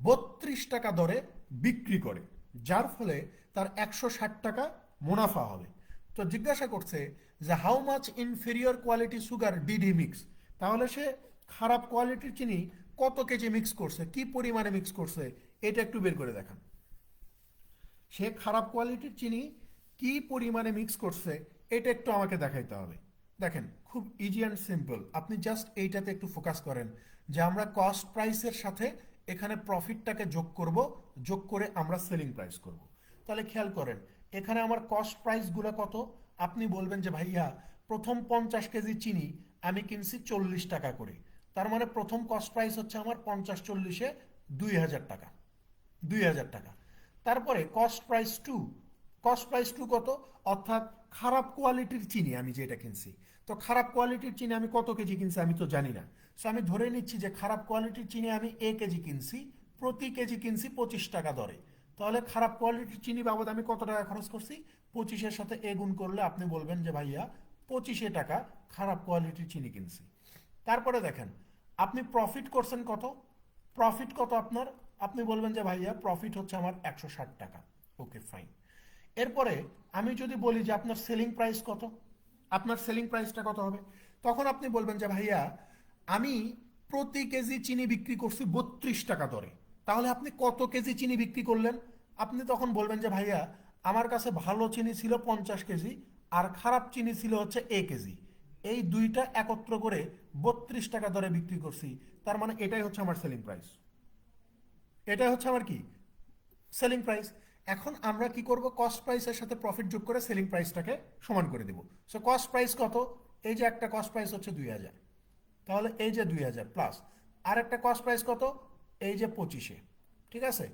32 টাকা দরে বিক্রি করে, যার ফলে তার 160 টাকা মুনাফা হবে। তো জিজ্ঞাসা করছে যে how much inferior quality sugar did he mix. তাহলে সে খারাপ কোয়ালিটির চিনি কত কেজি মিক্স করছে, কি পরিমাণে মিক্স করছে, এটা একটু বের করে দেখান। সে খারাপ কোয়ালিটির চিনি কি পরিমাণে মিক্স করছে, এটা একটু আমাকে দেখাইতে হবে। দেখেন, খুব ইজি অ্যান্ড সিম্পল। আপনি জাস্ট এইটাতে একটু ফোকাস করেন যে আমরা কস্ট প্রাইসের সাথে এখানে প্রফিটটাকে যোগ করব, যোগ করে আমরা সেলিং প্রাইস করব। তাহলে খেয়াল করেন এখানে আমার কস্ট প্রাইসগুলো কত। আপনি বলবেন যে ভাইয়া প্রথম 50 কেজি চিনি আমি কিনছি 40 টাকা করে, তার মানে প্রথম কস্ট প্রাইস হচ্ছে আমার 50 × 40 = 2000 টাকা। 2000 টাকা। তারপরে cost price 2, cost price two কত, অর্থাৎ খারাপ কোয়ালিটির চিনি আমি যেটা কিনছি। তো খারাপ কোয়ালিটির চিনি আমি কত কেজি কিনছি আমি তো জানি না। সো আমি ধরে নিচ্ছি যে খারাপ কোয়ালিটির চিনি আমি কেজি কিনছি, প্রতি কেজি কিনছি 25 টাকা দরে। তাহলে খারাপ কোয়ালিটির চিনি বাবদ আমি কত টাকা খরচ করছি? 25-এর সাথে গুণ করলে আপনি বলবেন যে ভাইয়া 25 টাকা খারাপ কোয়ালিটির চিনি কিনছি। তারপরে দেখেন আপনি প্রফিট করছেন কত, প্রফিট কত আপনার, আপনি বলবেন যে ভাইয়া প্রফিট হচ্ছে আমার 160 টাকা। Okay fine. এরপরে আমি যদি বলি যে আপনার সেলিং প্রাইস কত, আপনার সেলিং প্রাইসটা কত হবে, তখন আপনি বলবেন যে ভাইয়া আমি প্রতি কেজি চিনি বিক্রি করছি 32 টাকা দরে। তাহলে আপনি কত কেজি চিনি বিক্রি করলেন? আপনি তখন বলবেন যে ভাইয়া আমার কাছে ভালো চিনি ছিল 50 কেজি, আর খারাপ চিনি ছিল হচ্ছে কেজি। এই দুইটা একত্র করে 32 টাকা দরে বিক্রি করছি। তার মানে এটাই হচ্ছে আমার সেলিং প্রাইস, এটাই হচ্ছে আমার কি সেলিং প্রাইস। এখন আমরা কি করব, কস্ট প্রাইসের সাথে প্রফিট যোগ করে সেলিং প্রাইসটাকে সমান করে দেব। সো কস্ট প্রাইস কত, এই যে একটা কস্ট প্রাইস হচ্ছে 2000, তাহলে এই যে 2000 প্লাস আর একটা কস্ট প্রাইস কত, এই যে 25-এ, ঠিক আছে,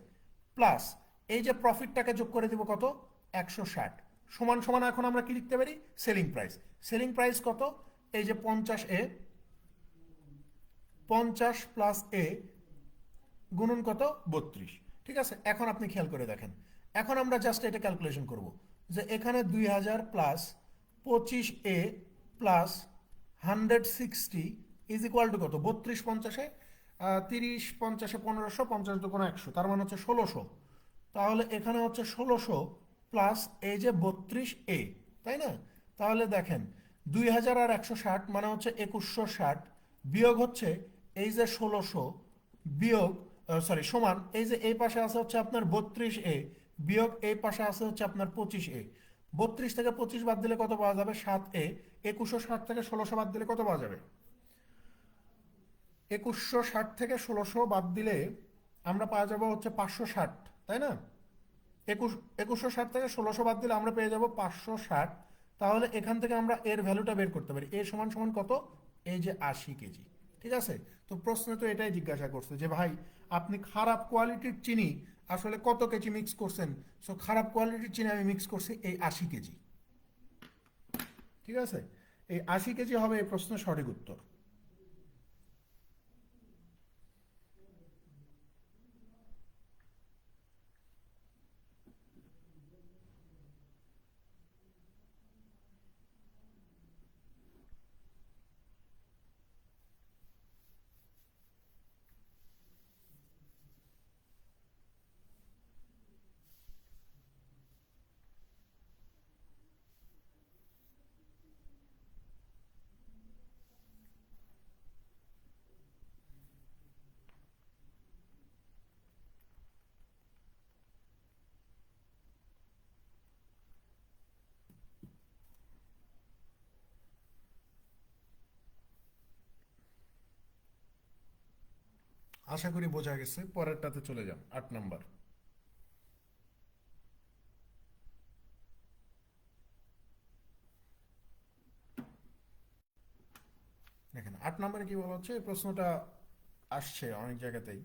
প্লাস এই যে প্রফিটটাকে যোগ করে দেব কত, 160, সমান সমান এখন আমরা কি লিখতে পারি, সেলিং প্রাইস। সেলিং প্রাইস কত, এই যে 50 50 প্লাস গুণন কত, 32। ঠিক আছে, এখন আপনি খেয়াল করে দেখেন, এখন আমরা জাস্ট এটা ক্যালকুলেশন করব যে এখানে 2000 plus 25 plus 160 is equal to কত, 32 50-এ 30 50-এ 1500, 50 দুগুণ 100, তার মানে হচ্ছে 1600। তাহলে এখানে হচ্ছে 1600 প্লাস এই যে 32 তাই না? তাহলে দেখেন 2000 আর 160 মানে হচ্ছে 2160, বিয়োগ হচ্ছে এই যে 1600, বিয়োগ সরি সমান এই যে এই পাশে আছে হচ্ছে আপনার 32 বিয়োগ এই পাশে আছে হচ্ছে আপনার 25 32 থেকে 25 বাদ দিলে কত পাওয়া যাবে, 7 2160 থেকে 1600 বাদ দিলে কত পাওয়া যাবে, 2160 থেকে 1600 বাদ দিলে আমরা পাওয়া যাবো হচ্ছে 560, তাই না? 2160 থেকে 1600 বাদ দিলে আমরা পেয়ে যাব 560। তাহলে এখান থেকে আমরা এর ভ্যালুটা বের করতে পারি, এ সমান সমান কত, এই যে 80 কেজি। ঠিক আছে, তো প্রশ্নে তো এটাই জিজ্ঞাসা করছে যে ভাই আপনি খারাপ কোয়ালিটির চিনি আসলে কত কেজি মিক্স করছেন। সো খারাপ কোয়ালিটির চিনি আমি মিক্স করছি এই 80 কেজি। ঠিক আছে, এই 80 কেজি হবে এই প্রশ্নের সঠিক উত্তর। আশা করি বোঝা গেছে, পরেরটাতে চলে যান, 8 নম্বর। দেখেন 8 নম্বরে কি বলা হচ্ছে, এই প্রশ্নটা আসছে অনেক জায়গাতেই।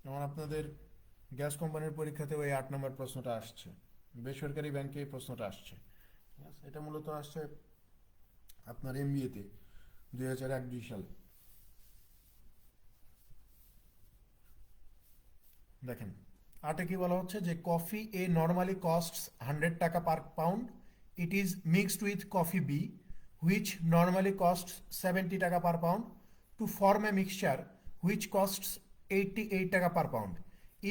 যেমন আপনাদের গ্যাস কোম্পানির পরীক্ষাতেও এই 8 নম্বর প্রশ্নটা আসছে, বেসরকারি ব্যাংকে এই প্রশ্নটা আসছে। ঠিক আছে, এটা মূলত আসছে আপনার এমবিএতে 2001-2 সালে। দেখেন 8-এ কি বলা হচ্ছে যে coffee normally costs 100 taka per pound, it is mixed with coffee B which normally costs 70 taka per pound to form a mixture which costs 88 taka per pound.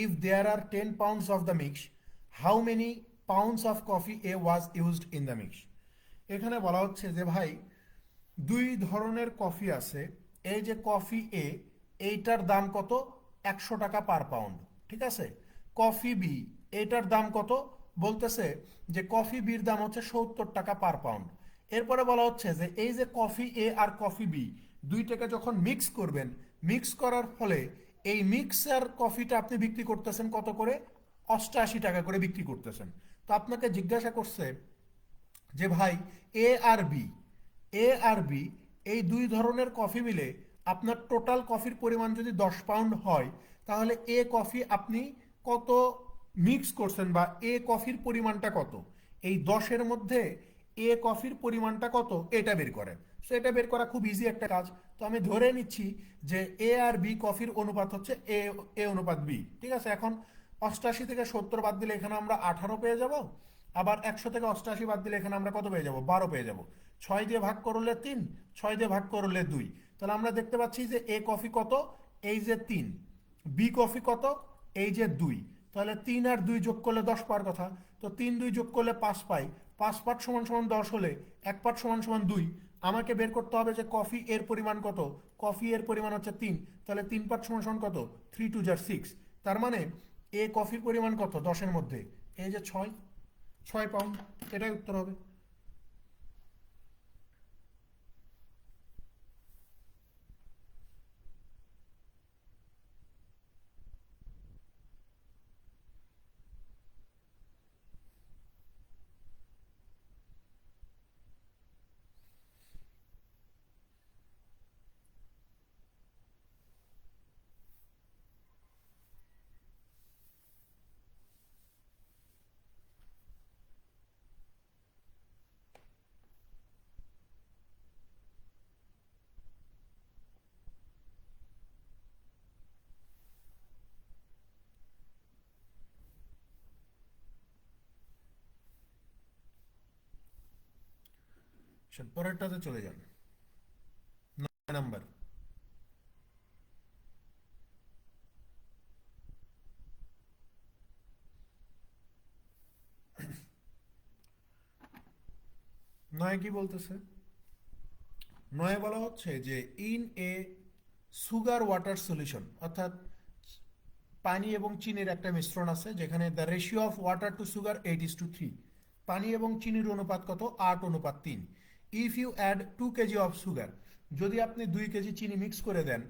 If there are 10 pounds of the mix, how many pounds of coffee was used in the mix. এখানে বলা হচ্ছে যে ভাই দুই ধরনের কফি আছে, এই যে কফি এইটার দাম কত, 100 টাকা পার পাউন্ড। ঠিক আছে, কফি বি এইটার দাম কত, বলতেছে যে কফি বির দাম হচ্ছে 70 টাকা পার পাউন্ড। এরপরে বলা হচ্ছে যে এই যে কফি আর কফি বি দুইটাকে যখন মিক্স করবেন, মিক্স করার ফলে এই মিক্সার কফিটা আপনি বিক্রি করতেছেন কত করে, 88 টাকা করে বিক্রি করতেছেন। তো আপনাকে জিজ্ঞাসা করছে যে ভাই এ আর বি এই দুই ধরনের কফি মিলে আপনার টোটাল কফির পরিমাণ যদি 10 পাউন্ড হয়, তাহলে এ কফি আপনি কত মিক্স করছেন বা এ কফির পরিমাণটা কত, এই 10-এর মধ্যে এ কফির পরিমাণটা কত এটা বের করেন। সো এটা বের করা খুব ইজি একটা কাজ। তো আমি ধরে নিচ্ছি যে এ আর বি কফির অনুপাত হচ্ছে এ এ অনুপাত বি, ঠিক আছে। এখন 88 থেকে 70 বাদ দিলে এখানে আমরা 18 পেয়ে যাব। আবার 100 থেকে 88 বাদ দিলে এখানে আমরা কত পেয়ে যাব, 12 পেয়ে যাব। 6 দিয়ে ভাগ করলে 3, 6 দিয়ে ভাগ করলে 2। তাহলে আমরা দেখতে পাচ্ছি যে এ কফি কত, এই যে 3, বি কফি কত, এই যে 2। তাহলে 3 আর 2 যোগ করলে 10 পাওয়ার কথা। তো 3 2 যোগ করলে 5 পাই। 5 পার্ট সমান সমান 10 হলে 1 পার্ট সমান সমান 2। আমাকে বের করতে হবে যে কফি এর পরিমাণ কত। কফি এর পরিমাণ হচ্ছে 3, তাহলে 3 পার্ট সমান সমান কত, 3 2 যার 6। তার মানে এ কফির পরিমাণ কত 10-এর মধ্যে, এই যে 6 পাউন্ড। এটাই উত্তর হবে। পরেরটাতে চলে যান, 9 নাম্বার। নয় কি বলতেছে, নয় বলা হচ্ছে যে in a sugar water solution, অর্থাৎ পানি এবং চিনির একটা মিশ্রণ আছে যেখানে the ratio of water to sugar 8:3। পানি এবং চিনির অনুপাত কত, 8:3। If you add 2 kg of sugar, যদি আপনি 2 কেজি চিনি মিক্স করে দেন,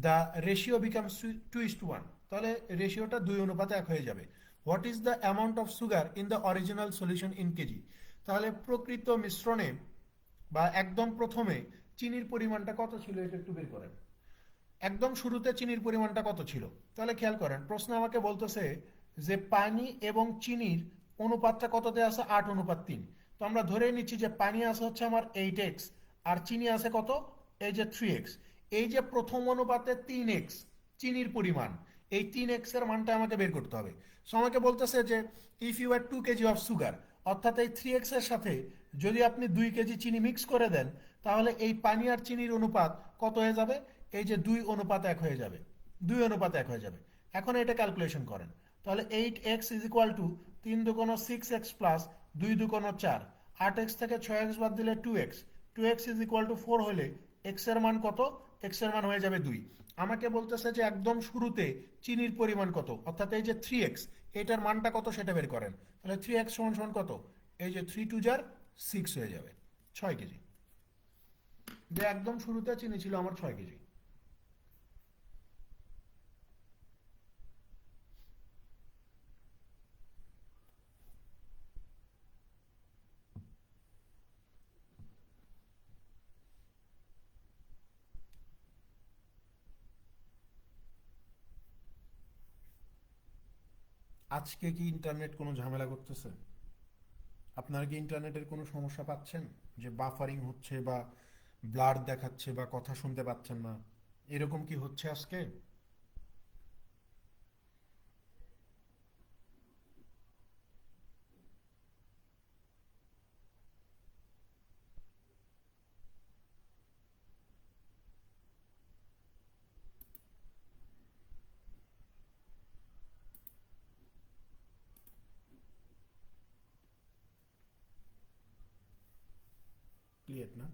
দ্য রেশিও বিকামস 2:1, তাহলে রেশিওটা 2:1 হয়ে যাবে। What is the amount of sugar in the original solution in KG, তাহলে প্রকৃত মিশ্রণে বা একদম প্রথমে চিনির পরিমাণটা কত ছিল এটা একটু বের করেন। একদম শুরুতে চিনির পরিমাণটা কত ছিল, তাহলে খেয়াল করেন প্রশ্ন আমাকে বলতেছে যে পানি এবং চিনির অনুপাতটা কততে আছে, 8:3। তো আমরা ধরে নিচ্ছি যে পানি আছে হচ্ছে আমার 8x, আর চিনি আছে কত, এই যে 3x। এই যে প্রথম অনুপাতে 3x চিনির পরিমাণ, এই 3x এর মানটা আমাকে বের করতে হবে। সো আমাকে বলতেছে যে if you had 2 kg of sugar, অর্থাৎ এই 3x এর সাথে যদি আপনি 2 কেজি চিনি মিক্স করে দেন, তাহলে এই পানি আর চিনির অনুপাত কত হয়ে যাবে, এই যে 2:1 হয়ে যাবে, 2:1 হয়ে যাবে। এখন এটা ক্যালকুলেশন করেন, তাহলে 8x is equal to 3 2 6x plus 2 2 4। 8x থেকে 6x বাদ দিলে 2x, 2x is equal to 4 হলে x এর মান কত, x এর মান হয়ে যাবে 2। আমাকে বলতেছে যে একদম শুরুতে চিনির পরিমাণ কত, অর্থাৎ এই যে 3x, এটার মানটা কত সেটা বের করেন। তাহলে 3x সমান সমান কত, এই যে 3 2 যার 6 হয়ে যাবে, 6 কেজি। যে একদম শুরুতে চিনি ছিল আমার 6 কেজি। আজকে কি ইন্টারনেট কোনো ঝামেলা করতেছে? আপনারা কি ইন্টারনেটের কোনো সমস্যা পাচ্ছেন, যে বাফারিং হচ্ছে বা ব্লার দেখাচ্ছে বা কথা শুনতে পাচ্ছেন না, এরকম কি হচ্ছে আজকে? ক্লিয়ার না?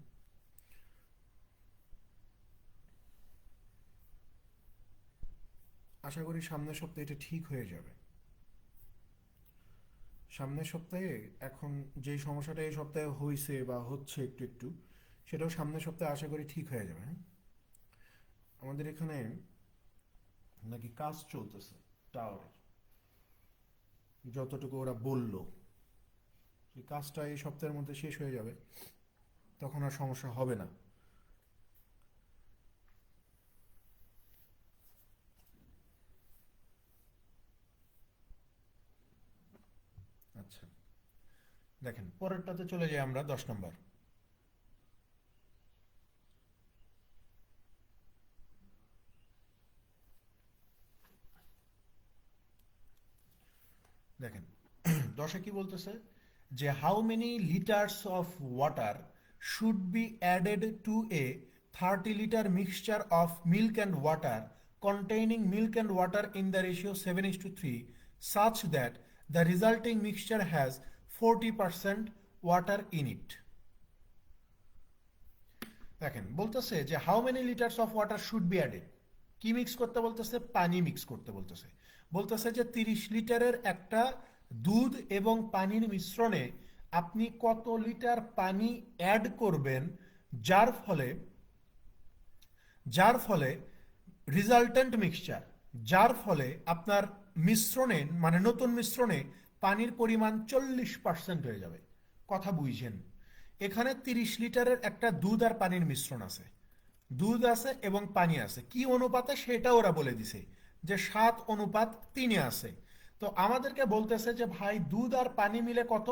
আশা করি সামনের সপ্তাহে এটা ঠিক হয়ে যাবে। সামনের সপ্তাহে, এখন যেই সমস্যাটা এই সপ্তাহে হয়েছে বা হচ্ছে একটু একটু, সেটাও সামনের সপ্তাহে আশা করি ঠিক হয়ে যাবে। হ্যাঁ, আমাদের এখানে নাকি কাজ চলতেছে টাওয়ারের, যতটুকু ওরা বলল, সেই কাজটা এই সপ্তাহের মধ্যে শেষ হয়ে যাবে, তখন আর সমস্যা হবে না। দেখেন পরেরটাতে চলে যাই আমরা 10 নম্বর। দেখেন 10-এ কি বলতেছে যে how many litres of water should be added to A 30 litre mixture of milk and water containing milk and water in the ratio 7:3 such that the resulting mixture has 40% water in it. দেখেন বলতেছে যে how many litres of water should be added, কি মিক্স করতে বলতেছে? পানি মিক্স করতে বলতেছে। বলতেছে যে 30 লিটারের একটা দুধ এবং পানির মিশ্রণে আপনি কত লিটার পানি অ্যাড করবেন যার ফলে রিজাল্টেন্ট মিক্সচার, যার ফলে আপনার মিশ্রণে মানে নতুন মিশ্রণে পানির পরিমাণ 40% হয়ে যাবে। কথা বুঝছেন? এখানে 30 লিটারের একটা দুধ আর পানির মিশ্রণ আছে, দুধ আছে এবং পানি আছে, কি অনুপাতে সেটা ওরা বলে দিছে যে 7:3 আছে। তো আমাদেরকে বলতেছে যে ভাই দুধ আর পানি মিলে কত?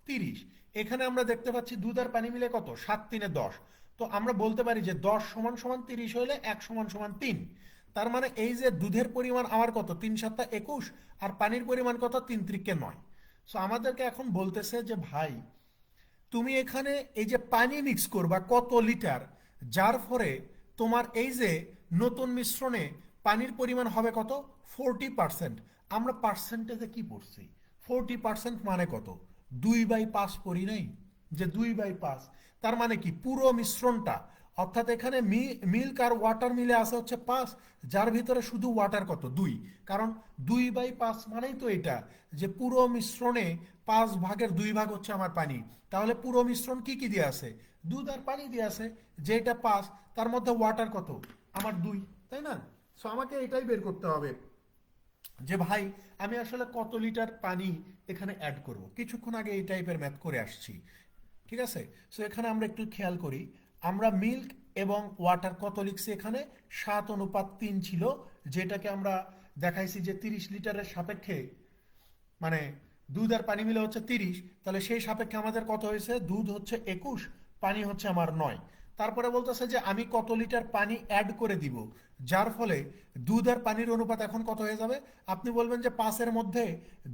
30। এখানে আমরা দেখতে পাচ্ছি দুধ আর পানি মিলে কত? 7×3 = 10। তো আমরা বলতে পারি যে 10 = 30 হইলে 1 = 3। তার মানে এই যে দুধের পরিমাণ আমার কত? 3×7 = 21, আর পানির পরিমাণ কত? 3×3 = 9। সো আমাদেরকে এখন বলতেছে যে ভাই তুমি এখানে এই যে পানি মিক্স করবা কত লিটার, যার ফলে তোমার এই যে নতুন মিশ্রণে পানির পরিমাণ হবে কত? 40%। আমরা পার্সেন্টেজে কি পড়ছি? 40% মানে কত? 2/5 পড়ি নাই? যে 2/5, তার মানে কি পুরো মিশ্রণটা, অর্থাৎ এখানে মিল্ক আর ওয়াটার মিলে আছে হচ্ছে 5, যার ভিতরে শুধু ওয়াটার কত? 2। কারণ 2/5 মানেই তো এটা যে পুরো মিশ্রণে 5/2 হচ্ছে আমার পানি। তাহলে পুরো মিশ্রণ কি কি দিয়ে আছে? দুধ আর পানি দিয়ে আছে, যেটা 5, তার মধ্যে ওয়াটার কত? আমার 2, তাই না? সো আমাকে এটাই বের করতে হবে যে ভাই আমি আসলে কত লিটার পানি এখানে অ্যাড করব। কিছুক্ষণ আগে এই টাইপের ম্যাথ করে আসছি, ঠিক আছে? সো এখানে আমরা একটু খেয়াল করি, আমরা মিল্ক এবং ওয়াটার কত লিখছি? এখানে 7:3 ছিল, যেটাকে আমরা দেখাইছি যে 30 লিটারের সাপেক্ষে মানে দুধ আর পানি মিলে হচ্ছে 30, তাহলে সেই সাপেক্ষে আমাদের কত হয়েছে? দুধ হচ্ছে 21, পানি হচ্ছে আমার 9। তারপরে বলতেছে যে আমি কত লিটার পানি অ্যাড করে দিব, যার ফলে দুধ আর পানির অনুপাত এখন কত হয়ে যাবে? আপনি বলবেন যে 5-এর মধ্যে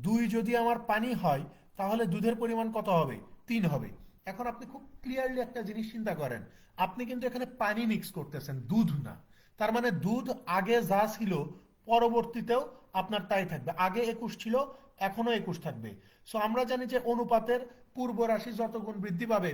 2 যদি আমার পানি হয় তাহলে দুধের পরিমাণ কত হবে? 3 হবে। এখন আপনি খুব ক্লিয়ারলি একটা জিনিস চিন্তা করেন, আপনি কিন্তু এখানে পানি মিক্স করতেছেন, দুধ না। তার মানে দুধ আগে যা ছিল পরবর্তীতেও আপনার তাই থাকবে, আগে 21 ছিল এখনো 21 থাকবে। সো আমরা জানি যে অনুপাতের পূর্ব রাশি যত গুণ বৃদ্ধি পাবে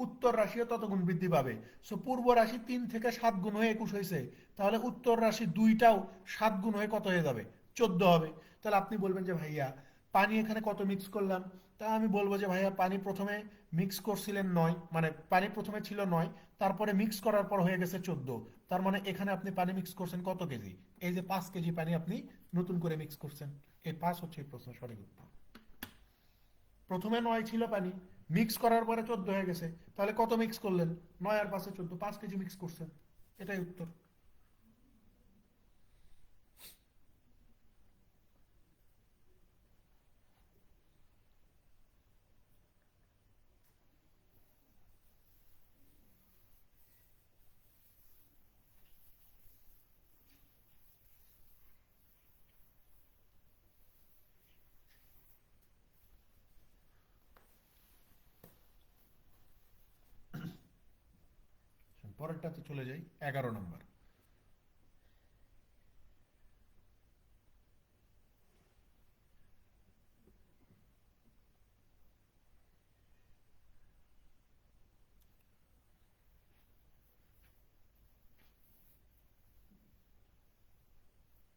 উত্তর রাশিও তত গুণ বৃদ্ধি পাবে। সো পূর্ব রাশি 3 থেকে 7 গুণ হয়ে 21 হয়েছে, তাহলে উত্তর রাশি 2টাও 7 গুণ হয়ে কত হয়ে যাবে? 14 হবে। তাহলে আপনি বলবেন যে ভাইয়া পানি এখানে কত মিক্স করলাম? তা আমি বলবো যে ভাইয়া পানি প্রথমে মিক্স করছিলেন 9, মানে পানি প্রথমে ছিল 9, তারপরে মিক্স করার পর হয়ে গেছে 14। তার মানে এখানে আপনি পানি মিক্স করছেন কত কেজি? এই যে 5 কেজি পানি আপনি নতুন করে মিক্স করছেন। এই 5 হচ্ছে এই প্রশ্ন সঠিক উত্তর। প্রথমে 9 ছিল পানি, মিক্স করার পরে 14 হয়ে গেছে, তাহলে কত মিক্স করলেন? 9 আর 5 14, 5 কেজি মিক্স করছেন, এটাই উত্তর। পরেরটাতে চলে যাই, 11 নম্বর।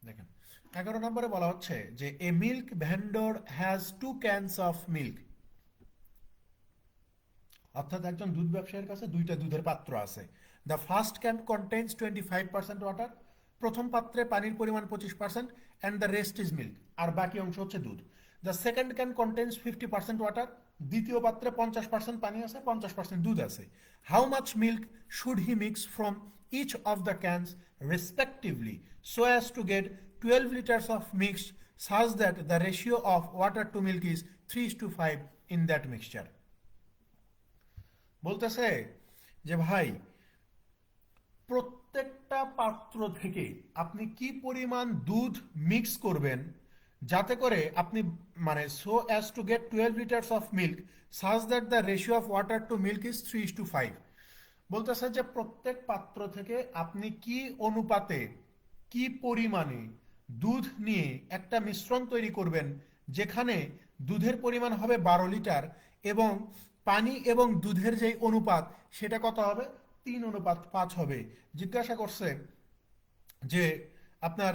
দেখেন 11 নম্বরে বলা হচ্ছে যে a milk vendor has 2 cans of milk, অর্থাৎ একজন দুধ ব্যবসায়ীর কাছে 2টা দুধের পাত্র আছে। The first can contains 25% water, প্রথম পাত্রে পানির পরিমাণ 25% and the rest is milk, আর বাকি অংশ হচ্ছে দুধ। The second can contains 50% water, দ্বিতীয় পাত্রে 50% পানি আছে, 50% দুধ আছে। How much milk should he mix from each of the cans respectively so as to get 12 litres of mixed such that the ratio of water to milk is 3:5 in that mixture? বলতেছে যে ভাই প্রত্যেকটা পাত্র থেকে আপনি কি পরিমাণ দুধ মিক্স করবেন যাতে করে আপনি মানে so as to get 12 litres of milk such that the ratio of water two milk is 3:5। বলতেছে যে প্রত্যেক পাত্র থেকে আপনি কি অনুপাতে কি পরিমাণে দুধ নিয়ে একটা মিশ্রণ তৈরি করবেন যেখানে দুধের পরিমাণ হবে 12 লিটার এবং পানি এবং দুধের যে অনুপাত সেটা কত হবে 3:5 হবে। জিজ্ঞাসা করছে যে আপনার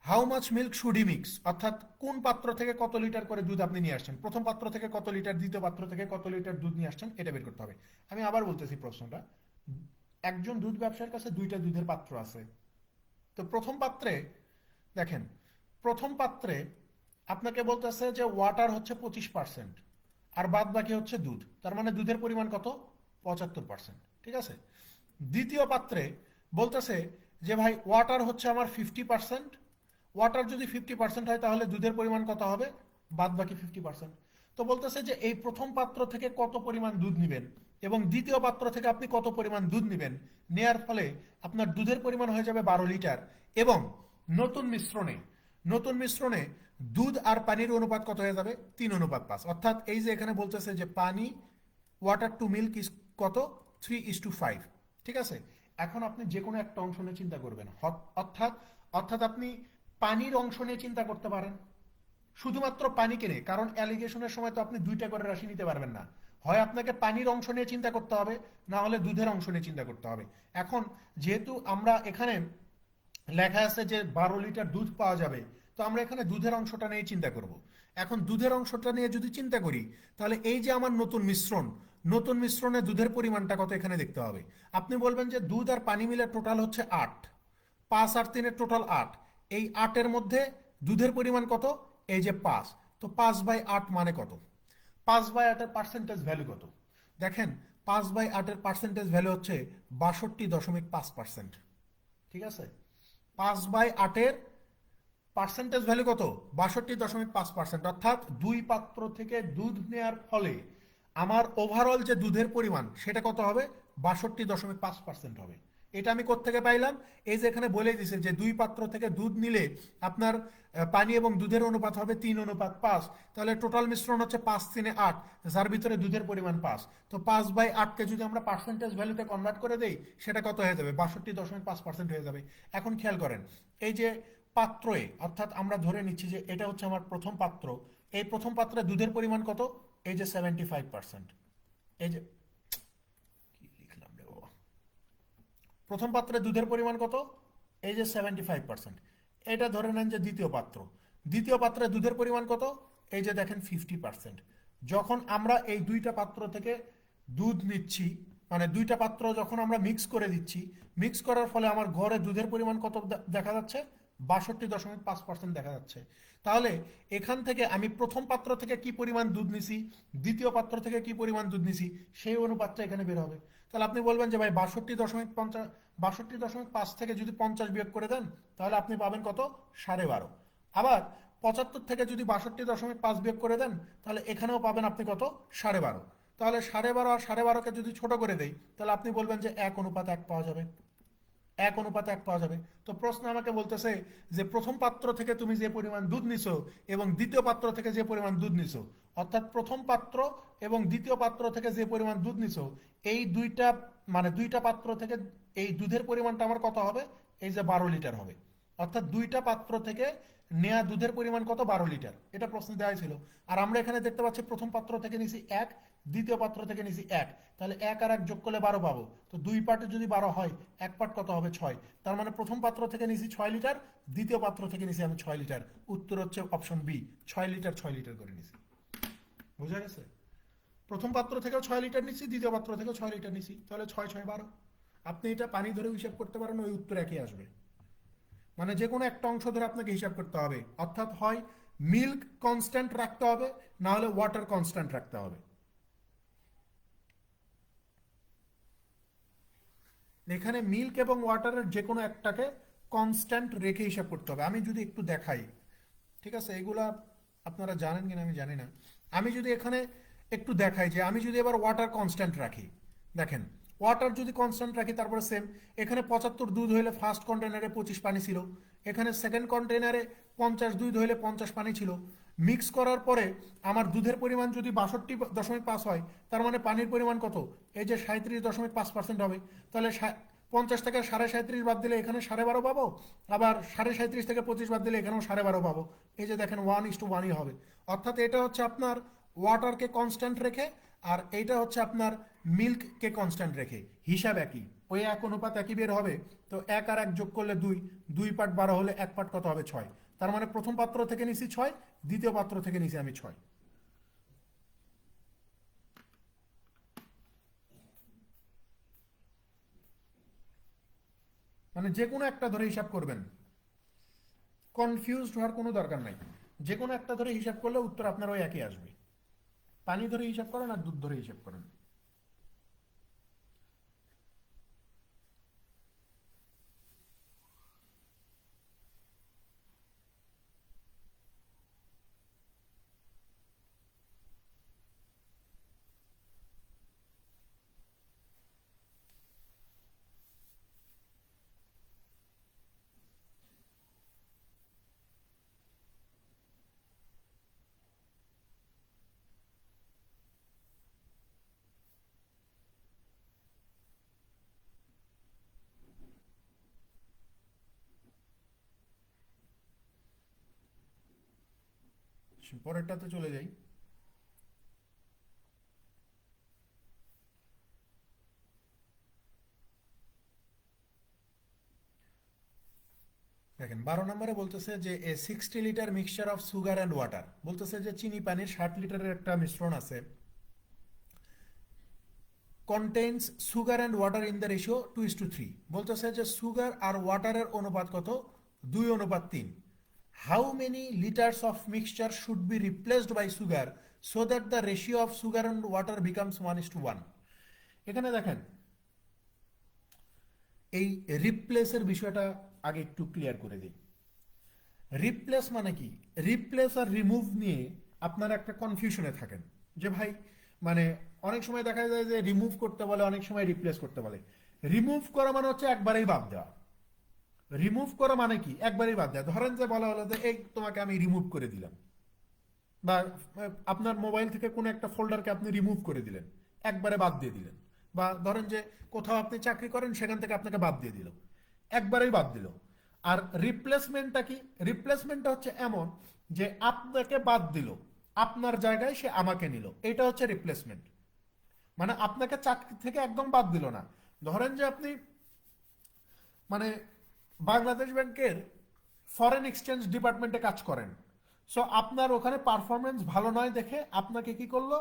how much milk should E mix, অর্থাৎ কোন পাত্র থেকে কত লিটার করে দুধ আপনি নিয়ে আসছেন, প্রথম পাত্র থেকে কত লিটার, দ্বিতীয় পাত্র থেকে কত লিটার দুধ নিয়ে আসছেন, এটা বের করতে হবে। আমি আবার বলতেছি প্রশ্নটা, একজন দুধ ব্যবসায়ীর কাছে দুইটা দুধের পাত্র আছে। তো প্রথম পাত্রে দেখেন, প্রথম পাত্রে আপনাকে বলতেছে যে ওয়াটার হচ্ছে 25% আর বাদ বাকি হচ্ছে দুধ, তার মানে দুধের পরিমাণ কত 75%, ঠিক আছে। দ্বিতীয় পাত্রে বলতেছে যে ভাই ওয়াটার হচ্ছে আমার 50%, ওয়াটার যদি 50% হয় তাহলে দুধের পরিমাণ কত হবে বাদ বাকি 50%। তো বলতেছে যে এই প্রথম পাত্র থেকে কত পরিমাণ দুধ নেবেন এবং দ্বিতীয় পাত্র থেকে আপনি কত পরিমাণ দুধ নেবেন, নেয়ার ফলে আপনার দুধের পরিমাণ হয়ে যাবে 12 লিটার এবং নতুন মিশ্রণে দুধ আর পানির অনুপাত কত হয়ে যাবে 3:5। অর্থাৎ এই যে এখানে বলতেছে যে পানি ওয়াটার টু মিল্ক ইজ কত 3:5, ঠিক আছে। এখন আপনি যে কোনো একটা অংশ নিয়ে চিন্তা করবেন, অর্থাৎ অর্থাৎ আপনি পানির অংশ নিয়ে চিন্তা করতে পারেন, শুধুমাত্র পানি কিনে, কারণ অ্যালিগেশনের সময় তো আপনি দুইটা করে রাশি নিতে পারবেন না, হয় আপনাকে পানির অংশ নিয়ে চিন্তা করতে হবে না হলে দুধের অংশ নিয়ে চিন্তা করতে হবে। এখন যেহেতু আমরা এখানে লেখা আছে যে 12 লিটার দুধ পাওয়া যাবে, তো আমরা এখানে দুধের অংশটা নিয়ে চিন্তা করব। এখন দুধের অংশটা নিয়ে যদি চিন্তা করি তাহলে এই যে আমার নতুন মিশ্রণে দুধের পরিমাণটা কত এখানে দেখতে হবে। আপনি বলবেন যে দুধ আর পানি মিলে টোটাল হচ্ছে 8, 5 আর 3 টোটাল 8, এই 8-এর মধ্যে দুধের পরিমাণ কত, এই যে 5, তো 5/8 মানে কত, 5/8-এর পার্সেন্টেজ ভ্যালু কত, দেখেন 5/8-এর পার্সেন্টেজ ভ্যালু হচ্ছে 62.5%, ঠিক আছে। 5/8-এর পার্সেন্টেজ ভ্যালু কত 62.5%, অর্থাৎ দুই পাত্র থেকে দুধ নেওয়ার ফলে আমার ওভারঅল যে দুধের পরিমাণ সেটা কত হবে 62.5% হবে। এটা আমি কোত্থেকে পাইলাম, এই যে এখানে বলে দিছে যে দুই পাত্র থেকে দুধ নিলে আপনার পানি এবং দুধের অনুপাত হবে 3:5, তাহলে টোটাল মিশ্রণ হচ্ছে 5×3=8, যার ভিতরে দুধের পরিমাণ 5। তো 5/8-কে যদি আমরা পার্সেন্টেজ ভ্যালুতে কনভার্ট করে দেই সেটা কত হয়ে যাবে 62.5% হয়ে যাবে। এখন খেয়াল করেন এই যে পাত্রে, অর্থাৎ আমরা ধরে নিচ্ছি যে এটা হচ্ছে আমার প্রথম পাত্র, এই প্রথম পাত্রে দুধের পরিমাণ কত, এই যে 75%, এই যে কি লিখলাম রে বাবা, প্রথম পাত্রে দুধের পরিমাণ কত, এই যে 75%। এটা ধরে নেন যে দ্বিতীয় পাত্রে দুধের পরিমাণ কত, এই যে দেখেন 50%। যখন আমরা এই দুইটা পাত্র থেকে দুধ নিচ্ছি, মানে দুইটা পাত্র যখন আমরা মিক্স করে দিচ্ছি, মিক্স করার ফলে আমার ঘরে দুধের পরিমাণ কত দেখা যাচ্ছে 62.5% দেখা যাচ্ছে। তাহলে এখান থেকে আমি প্রথম পাত্র থেকে কি পরিমাণ দুধ নিছি, দ্বিতীয় পাত্র থেকে কি পরিমাণ দুধ নিছি, সেই অনুপাতটা এখানে বের হবে। তাহলে আপনি বলবেন যে ভাই 62.5 থেকে যদি 50 বিয়োগ করে দেন তাহলে আপনি পাবেন কত 12.5। আবার 75 থেকে যদি 62.5 বিয়োগ করে দেন তাহলে এখানেও পাবেন আপনি কত 12.5। তাহলে 12.5 আর 12.5-কে যদি ছোট করে দেই তাহলে আপনি বলবেন যে 1:1 পাওয়া যাবে, 1:1 পাওয়া যাবে। তো প্রশ্ন আমাকে বলতেছে যে প্রথম পাত্র থেকে তুমি যে পরিমাণ দুধ নিছো এবং দ্বিতীয় পাত্র থেকে যে পরিমাণ দুধ নিছো, অর্থাৎ প্রথম পাত্র এবং দ্বিতীয় পাত্র থেকে যে পরিমাণ দুধ নিছো, এই দুইটা পাত্র থেকে এই দুধের পরিমাণটা আমার কত হবে, এই যে 12 লিটার হবে। অর্থাৎ দুইটা পাত্র থেকে নেয়া দুধের পরিমাণ কত 12 লিটার, এটা প্রশ্নে দেওয়া ছিল। আর আমরা এখানে দেখতে পাচ্ছি প্রথম পাত্র থেকে নিছি 1, দ্বিতীয় পাত্র থেকে নিছি 1, তাহলে 1 আর 1 যোগ করলে 12 পাবো। তো দুই পার্টে যদি 12 হয় এক পার্ট কত হবে 6, তার মানে প্রথম পাত্র থেকে নিছি 6 লিটার, দ্বিতীয় পাত্র থেকে নিছি আমি 6 লিটার। উত্তর হচ্ছে অপশন বি, 6 লিটার 6 লিটার করে নিছি। বুঝা গেছে? প্রথম পাত্র থেকেও 6 লিটার নিছি, দ্বিতীয় পাত্র থেকেও 6 লিটার নিছি, তাহলে 6 6 12। আপনি এটা পানি ধরে হিসাব করতে পারেন, ওই উত্তর একই আসবে। মানে যে কোনো একটা অংশ ধরে আপনাকে হিসাব করতে হবে, অর্থাৎ হয় মিল্ক কনস্ট্যান্ট রাখতে হবে না হলে ওয়াটার কনস্ট্যান্ট রাখতে হবে। এখানে মিল্ক এবং ওয়াটারের যে কোনো একটাকে কনস্ট্যান্ট রেখে হিসাব করতে হবে। আমি যদি একটু দেখাই, ঠিক আছে, এগুলা আপনারা জানেন কিনা আমি জানি না। আমি যদি এখানে একটু দেখাই যে আমি যদি এবার ওয়াটার কনস্ট্যান্ট রাখি, দেখেন ওয়াটার যদি কনস্ট্যান্ট রাখি তারপরে সেম, এখানে 75 দুধ হইলে ফার্স্ট কন্টেনারে 25 পানি ছিল, এখানে সেকেন্ড কন্টেনারে 50 দুধ হইলে 50 পানি ছিল। মিক্স করার পরে আমার দুধের পরিমাণ যদি 62.5 হয়, তার মানে পানির পরিমাণ কত? এই যে 37.5% হবে। তাহলে 50 থেকে 37.5 বাদ দিলে এখানে 12.5 পাবো, আবার 37.5 থেকে 25 বাদ দিলে এখানেও 12.5 পাবো। এই যে দেখেন 1:1ই হবে। অর্থাৎ এটা হচ্ছে আপনার ওয়াটারকে কনস্ট্যান্ট রেখে, আর এইটা হচ্ছে আপনার মিল্ককে কনস্ট্যান্ট রেখে, হিসাব একই, ওই এক অনুপাত একই বের হবে। তো 1 আর 1 যোগ করলে 2, 2 পার্ট 12 হলে 1 পার্ট কত হবে? 6। তার মানে প্রথম পাত্র থেকে নিছি 6, দ্বিতীয় পাত্র থেকে নিছি আমি 6। মানে যে কোনো একটা ধরে হিসাব করবেন, কনফিউজড হওয়ার কোনো দরকার নাই। যে কোনো একটা ধরে হিসাব করলে উত্তর আপনার ওই একই আসবে। পানি ধরে হিসাব করেন আর দুধ ধরে হিসাব করেন। পরেরটাতে চলে যাই। দেখেন 12 নম্বরে বলতেছে যে a 60 litre mixture of sugar and water, বলতেছে যে চিনি পানির 60 লিটারের একটা মিশ্রণ আছে, contains sugar and water in the ratio 2:3। বলতেছে যে সুগার আর ওয়াটারের অনুপাত কত? 2:3। How many litres of mixture should be replaced by sugar so that the ratio of sugar and water becomes 1:1? এখানে দেখেন এই রিপ্লেসের বিষয়টা আগে একটু ক্লিয়ার করে দিই। রিপ্লেস মানে কি? রিপ্লেস আর রিমুভ নিয়ে আপনারা একটা কনফিউশনে থাকেন যে ভাই, মানে অনেক সময় দেখা যায় যে রিমুভ করতে বলে, অনেক সময় রিপ্লেস করতে বলে। রিমুভ করা মানে হচ্ছে একবারেই বাদ দেওয়া। রিমুভ করা মানে কি? একবারেই বাদ দেওয়া। ধরেন যে বলা হলো যে এই তোমাকে আমি রিমুভ করে দিলাম, বা আপনার মোবাইল থেকে কোনো একটা ফোল্ডারকে আপনি রিমুভ করে দিলেন, একবারে বাদ দিয়ে দিলেন। বা ধরেন যে কোথাও আপনি চাকরি করেন, সেখান থেকে আপনাকে বাদ দিয়ে দিল, একবারেই বাদ দিল। আর রিপ্লেসমেন্টটা কি? রিপ্লেসমেন্টটা হচ্ছে এমন যে আপনাকে বাদ দিল, আপনার জায়গায় সে আমাকে নিল, এটা হচ্ছে রিপ্লেসমেন্ট। মানে আপনাকে চাকরি থেকে একদম বাদ দিল না। ধরেন যে আপনি মানে বাংলাদেশ ব্যাংকের ফরেন এক্সচেঞ্জ ডিপার্টমেন্টে কাজ করেন। সো আপনার ওখানে পারফরমেন্স ভালো নয় দেখে আপনাকে কি করলো,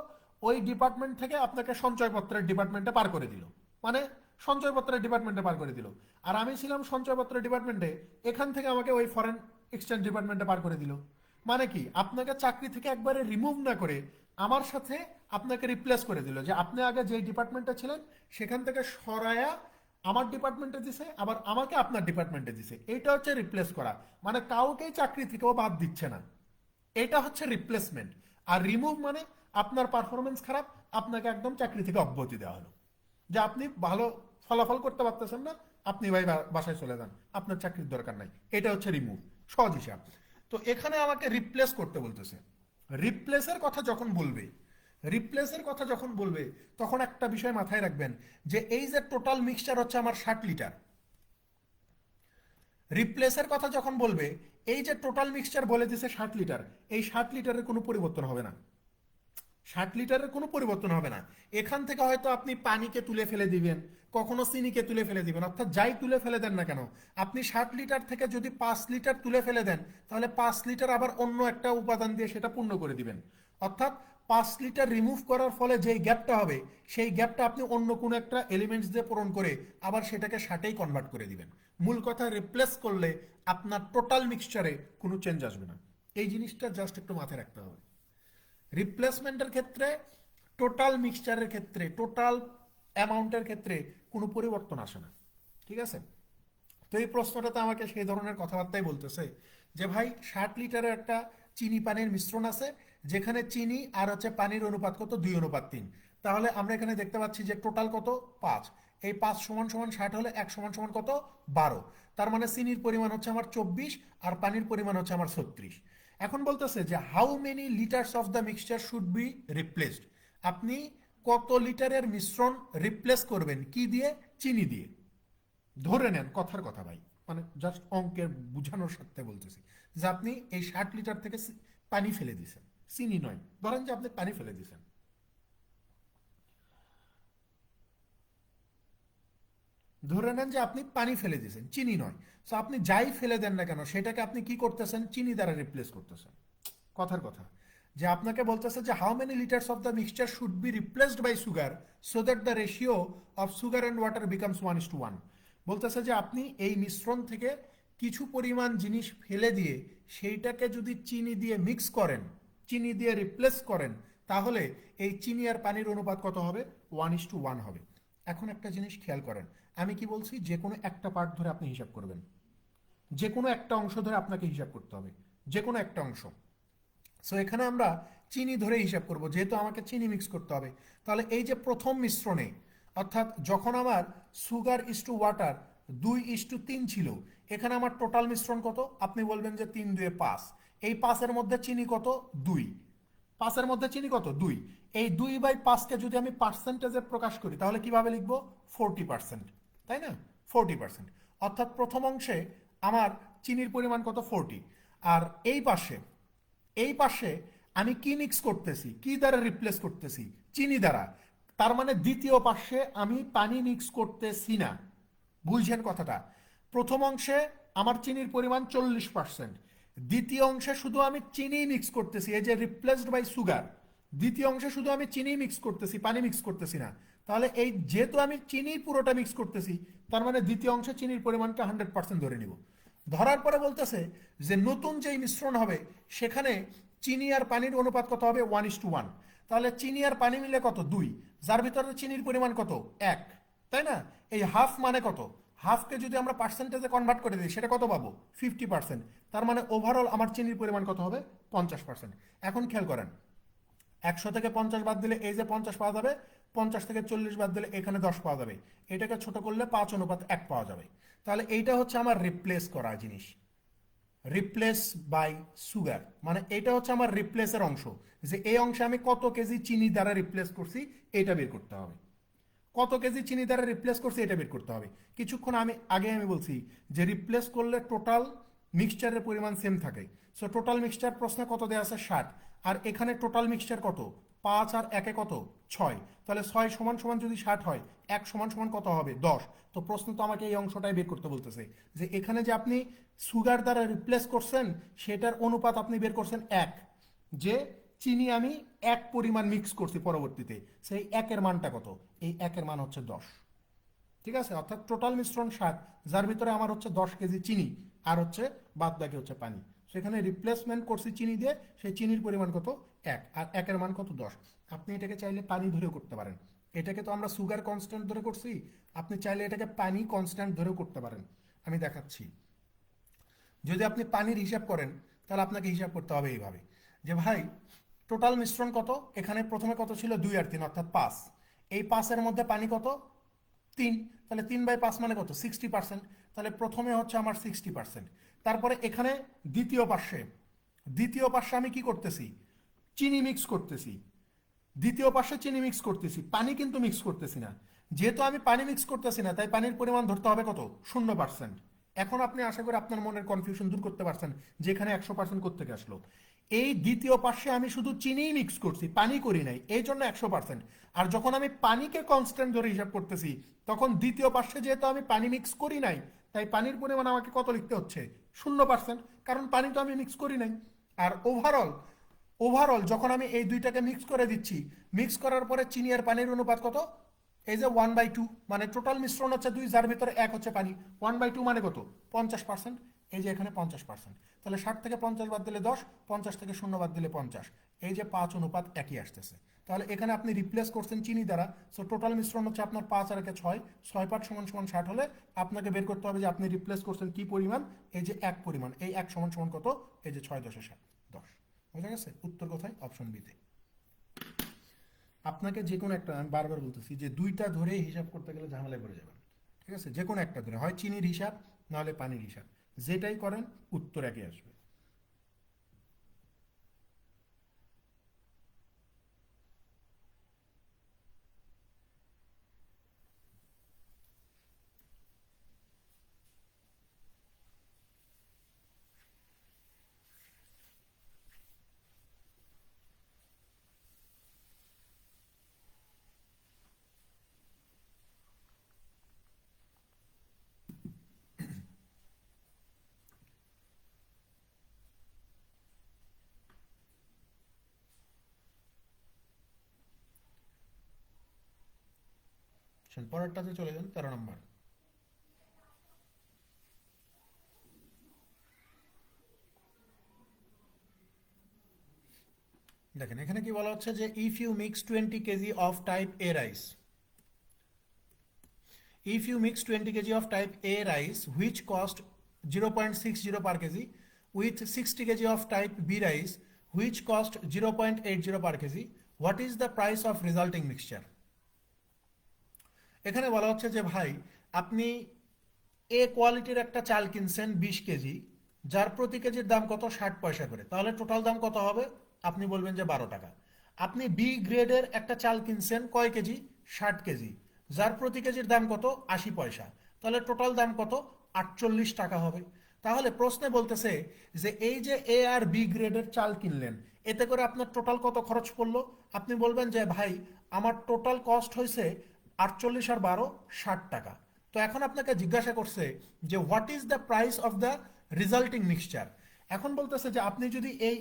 ওই ডিপার্টমেন্ট থেকে আপনাকে সঞ্চয়পত্রের ডিপার্টমেন্টে পার করে দিল। মানে সঞ্চয়পত্রের ডিপার্টমেন্টে পার করে দিল। আর আমি ছিলাম সঞ্চয়পত্রের ডিপার্টমেন্টে, এখান থেকে আমাকে ওই ফরেন এক্সচেঞ্জ ডিপার্টমেন্টে পার করে দিল। মানে কি? আপনাকে চাকরি থেকে একবারে রিমুভ না করে আমার সাথে আপনাকে রিপ্লেস করে দিল, যে আপনি আগে যেই ডিপার্টমেন্টে ছিলেন সেখান থেকে সরায়া আমার ডিপার্টমেন্টে দিছে, আবার আমাকে আপনার ডিপার্টমেন্টে দিছে। এইটা হচ্ছে রিপ্লেস করা। মানে কাউকেই চাকরি থেকেও বাদ দিচ্ছে না, এটা হচ্ছে রিপ্লেসমেন্ট। আর রিমুভ মানে আপনার পারফরমেন্স খারাপ, আপনাকে একদম চাকরি থেকে অব্যাহতি দেওয়া হলো, যে আপনি ভালো ফলাফল করতে পারতেছেন না, আপনি ভাই বাসায় চলে যান, আপনার চাকরির দরকার নাই। এটা হচ্ছে রিমুভ, সহজ হিসাব। তো এখানে আমাকে রিপ্লেস করতে বলতেছে। রিপ্লেসের কথা যখন বলবে, রিপ্লেসের কথা যখন বলবে তখন একটা বিষয় মাথায় রাখবেন, যে এই যে টোটাল মিক্সচার হচ্ছে আমার 60 লিটার, রিপ্লেসের কথা যখন বলবে, এই যে টোটাল মিক্সচার বলে দিছে 60 লিটার, এই 60 লিটারের কোনো পরিবর্তন হবে না। 60 লিটারের কোনো পরিবর্তন হবে না। এখান থেকে হয়তো আপনি পানিকে তুলে ফেলে দিবেন, কখনো চিনিকে তুলে ফেলে দিবেন, অর্থাৎ যাই তুলে ফেলে দেন না কেন, আপনি 60 লিটার থেকে যদি 5 লিটার তুলে ফেলে দেন, তাহলে 5 লিটার আবার অন্য একটা উপাদান দিয়ে সেটা পূর্ণ করে দিবেন। অর্থাৎ 5 লিটার রিমুভ করার ফলে যেই গ্যাপটা হবে, সেই গ্যাপটা আপনি অন্য কোনো একটা এলিমেন্টস দিয়ে পূরণ করে আবার সেটাকে 60-এই কনভার্ট করে দিবেন। মূল কথা, রিপ্লেস করলে আপনার টোটাল মিক্সচারে কোনো চেঞ্জ আসবে না। এই জিনিসটা জাস্ট একটু মাথায় রাখতে হবে। রিপ্লেসমেন্টের ক্ষেত্রে, টোটাল মিক্সচারের ক্ষেত্রে, টোটাল অ্যামাউন্টের ক্ষেত্রে কোনো পরিবর্তন আসে না। ঠিক আছে? তো এই প্রশ্নটাতে আমাকে সেই ধরনের কথাবার্তাই বলতেছে যে ভাই 60 লিটারের একটা চিনি পানির মিশ্রণ আছে, যেখানে চিনি আর হচ্ছে পানির অনুপাত কত 2:3। তাহলে আমরা এখানে দেখতে পাচ্ছি যে টোটাল কত 5। এই 5 সমান সমান 60 হলে 1 সমান সমান কত 12। তার মানে চিনির পরিমাণ হচ্ছে আমার 24 আর পানির পরিমাণ হচ্ছে আমার 36। এখন বলতেছে যে how many litres of the mixture should be replaced. আপনি কত লিটারের মিশ্রণ রিপ্লেস করবেন কি দিয়ে? চিনি দিয়ে। ধরে নেন, কথার কথা ভাই, মানে জাস্ট অঙ্কের বুঝানোর সাথে বলতেছি যে আপনি এই 60 লিটার থেকে পানি ফেলে দিয়েছেন, চিনি নয়, ধরেন যে আপনি পানি ফেলে দিয়েছেন। ধরে নেন যে আপনি পানি ফেলে দিয়েছেন, চিনি নয়। সো আপনি যাই ফেলে দেন না কেন সেটাকে আপনি কি করতেছেন? চিনি দ্বারা রিপ্লেস করতেছেন। কথার কথা যে আপনাকে বলতেছে যে how many litres of the mixture should be replaced by sugar so that the ratio of sugar and water becomes 1:1। বলতেছে যে আপনি এই মিশ্রণ থেকে কিছু পরিমাণ জিনিস ফেলে দিয়ে সেইটাকে যদি চিনি দিয়ে মিক্স করেন, চিনি দিয়ে রিপ্লেস করেন, তাহলে এই চিনি আর পানির অনুপাত কত হবে? 1:1 হবে। এখন একটা জিনিস খেয়াল করেন, আমি কি বলছি? যে কোনো একটা পার্ট ধরে আপনি হিসাব করবেন, যে কোনো একটা অংশ ধরে আপনাকে হিসাব করতে হবে, যে কোনো একটা অংশ। সো এখানে আমরা চিনি ধরে হিসাব করব, যেহেতু আমাকে চিনি মিক্স করতে হবে। তাহলে এই যে প্রথম মিশ্রণে, অর্থাৎ যখন আমার সুগার ইস টু ওয়াটার 2:3 ছিল, এখানে আমার টোটাল মিশ্রণ কত? আপনি বলবেন যে 3 2 5। এই 5-এর মধ্যে চিনি কত? 2। 5-এর মধ্যে চিনি কত? 2। এই 2/5কে যদি আমি পার্সেন্টেজে প্রকাশ করি তাহলে কিভাবে লিখবো? 40%, তাই না? 40%। অর্থাৎ প্রথম অংশে আমার চিনির পরিমাণ কত? 40। আর এই পাশে আমি কি মিক্স করতেছি? কি দ্বারা রিপ্লেস করতেছি? চিনি দ্বারা। তার মানে দ্বিতীয় পাশে আমি পানি মিক্স করতেছি না। বুঝছেন কথাটা? প্রথম অংশে আমার চিনির পরিমাণ 40%, দ্বিতীয় অংশে শুধু আমি চিনি মিক্স করতেছি, এই যে রিপ্লেসড বাই সুগার। দ্বিতীয় অংশে শুধু আমি চিনি মিক্স করতেছি, পানি মিক্স করতেছি না। তাহলে এই যেহেতু আমি চিনি পুরোটা মিক্স করতেছি, তার মানে দ্বিতীয় অংশে চিনির পরিমাণটা 100% ধরে নিব। ধরার পরে বলতেছে যে নতুন যেই মিশ্রণ হবে সেখানে চিনি আর পানির অনুপাত কত হবে? 1:1। তাহলে চিনি আর পানি মিলে কত? 2, যার ভিতরে চিনির পরিমাণ কত? 1, তাই না? এই হাফ মানে কত? হাফকে যদি আমরা পার্সেন্টেজে কনভার্ট করে দিই সেটা কত পাবো? 50%। তার মানে ওভারঅল আমার চিনির পরিমাণ কত হবে? 50%। এখন খেয়াল করেন, 100 থেকে 50 বাদ দিলে এই যে 50 পাওয়া যাবে, 50 থেকে 40 বাদ দিলে এখানে 10 পাওয়া যাবে, এটাকে ছোট করলে 5:1 পাওয়া যাবে। তাহলে এইটা হচ্ছে আমার রিপ্লেস করা জিনিস, রিপ্লেস বাই সুগার। মানে এটা হচ্ছে আমার রিপ্লেসের অংশ, যে এই অংশে আমি কত কেজি চিনি দ্বারা রিপ্লেস করছি এটা বের করতে হবে। কত কেজি চিনি দ্বারা রিপ্লেস করছি এটা বের করতে হবে। কিছুক্ষণ আগে আমি বলছি যে রিপ্লেস করলে টোটাল মিক্সচারের পরিমাণ সেম থাকে। সো টোটাল মিক্সচার প্রশ্নে কত দেওয়া আছে? 60। আর এখানে টোটাল মিক্সচার কত? 5 আর 1 কত? 6। তাহলে 6 সমান সমান যদি 60 হয়, 1 সমান সমান কত হবে? 10। তো প্রশ্ন তো আমাকে এই অংশটাই বের করতে বলতেছে যে এখানে যে আপনি সুগার দ্বারা রিপ্লেস করছেন সেটার অনুপাত আপনি বের করছেন 1, যে চিনি আমি 1 পরিমাণ মিক্স করছি পরবর্তীতে, সেই 1-এর মানটা কত? এই 1-এর মান হচ্ছে 10। ঠিক আছে? অর্থাৎ টোটাল মিশ্রণ 60, যার ভিতরে আমার হচ্ছে 10 কেজি চিনি আর হচ্ছে বাদ বাকি হচ্ছে পানি। সেখানে রিপ্লেসমেন্ট করছি চিনি দিয়ে, সেই চিনির পরিমাণ কত? 1, আর 1-এর মান কত? 10। আপনি এটাকে চাইলে পানি ধরেও করতে পারেন। এটাকে তো আমরা সুগার কনস্ট্যান্ট ধরে করছি, আপনি চাইলে এটাকে পানি কনস্ট্যান্ট ধরেও করতে পারেন। আমি দেখাচ্ছি। যদি আপনি পানির হিসাব করেন তাহলে আপনাকে হিসাব করতে হবে এইভাবে যে ভাই টোটাল মিশ্রণ কত? এখানে প্রথমে কত ছিল? 2 আর 3 অর্থাৎ 5। এই 5-এর মধ্যে পানি কত? 3। তাহলে 3/5 মানে কত? 60%। তাহলে প্রথমে হচ্ছে আমার 60%। তারপরে এখানে দ্বিতীয় পাশে আমি কি করতেছি? চিনি মিক্স করতেছি। দ্বিতীয় পাশে চিনি মিক্স করতেছি, পানি কিন্তু মিক্স করতেছি না। যেহেতু আমি পানি মিক্স করতেছি না, তাই পানির পরিমাণ ধরতে হবে কত? 0%। এখন আপনি আশা করি আপনার মনের কনফিউশন দূর করতে পারছেন যে এখানে 100% কোত্থেকে আসলো। এই দ্বিতীয় পাশে আমি শুধু চিনিই মিক্স করছি, পানি করি নাই, এই জন্য 100%। আর যখন আমি পানিকে কনস্ট্যান্ট ধরে হিসাব করতেছি, তখন দ্বিতীয় পাশে যেহেতু আমি পানি মিক্স করি নাই, তাই পানির পরিমাণ আমাকে কত লিখতে হচ্ছে? 0%, কারণ পানি তো আমি মিক্স করি নাই। আর ওভারঅল যখন আমি এই দুইটাকে মিক্স করে দিচ্ছি, মিক্স করার পরে চিনি আর পানির অনুপাত কত? এই যে 1/2, মানে টোটাল মিশ্রণ হচ্ছে 2, যার ভিতরে 1 হচ্ছে পানি। 1/2 মানে কত? 50%। এই যে এখানে 50%। তাহলে 60 থেকে 50 বাদ দিলে 10, 50 থেকে 0 বাদ দিলে 50। এই যে 5:1 আসতেছে। তাহলে এখানে আপনি রিপ্লেস করছেন চিনি দ্বারা। সো টোটাল মিশ্রণ হচ্ছে আপনার 5 আর 1 6, 6/5 সমান সমান 60 হলে আপনাকে বের করতে হবে যে আপনি রিপ্লেস করছেন কি পরিমাণ? এই যে 1 পরিমাণ। এই 1 সমান সমান কত? এই যে 6 × 10 = 10। বোঝা গেছে? উত্তর কোথায়? অপশন বিতে। আপনাকে যে কোনো একটা, আমি বারবার বলতেছি যে দুইটা ধরে হিসাব করতে গেলে ঝামেলায় পড়ে যাবেন। ঠিক আছে, যে কোনো একটা ধরে, হয় চিনির হিসাব নাহলে পানির হিসাব, যেটাই করেন উত্তর একই আসবে। পরেরটাতে চলে যান, 13 নম্বর। দেখেন এখানে কি বলা হচ্ছে যে if you mix 20 KG of type A rice, if you mix 20 kg of type A rice which cost 0.60 per kg with 60 kg of type B rice which cost 0.80 per kg, what is the price of resulting mixture? এখানে বলা হচ্ছে যে ভাই আপনি এ কোয়ালিটির একটা চাল কিনছেন 20 কেজি, যার প্রতি কেজির দাম কত? 60 পয়সা করে, তাহলে টোটাল দাম কত হবে? আপনি বলবেন যে 12 টাকা। আপনি বি গ্রেডের একটা চাল কিনছেন কয় কেজি? 60 কেজি, যার প্রতি কেজির দাম কত? 80 পয়সা, তাহলে টোটাল দাম কত? 48 টাকা হবে। তাহলে প্রশ্নে বলতেছে যে এই যে এ আর বি গ্রেডের চাল কিনলেন, এতে করে আপনার টোটাল কত খরচ পড়লো? আপনি বলবেন যে ভাই আমার টোটাল কস্ট হয়েছে 48 আর 12 60 টাকা। তো এখন আপনাকে জিজ্ঞাসা করছে যে what is the price of the resulting mixture. এখন বলতেছে যে আপনি যদি এই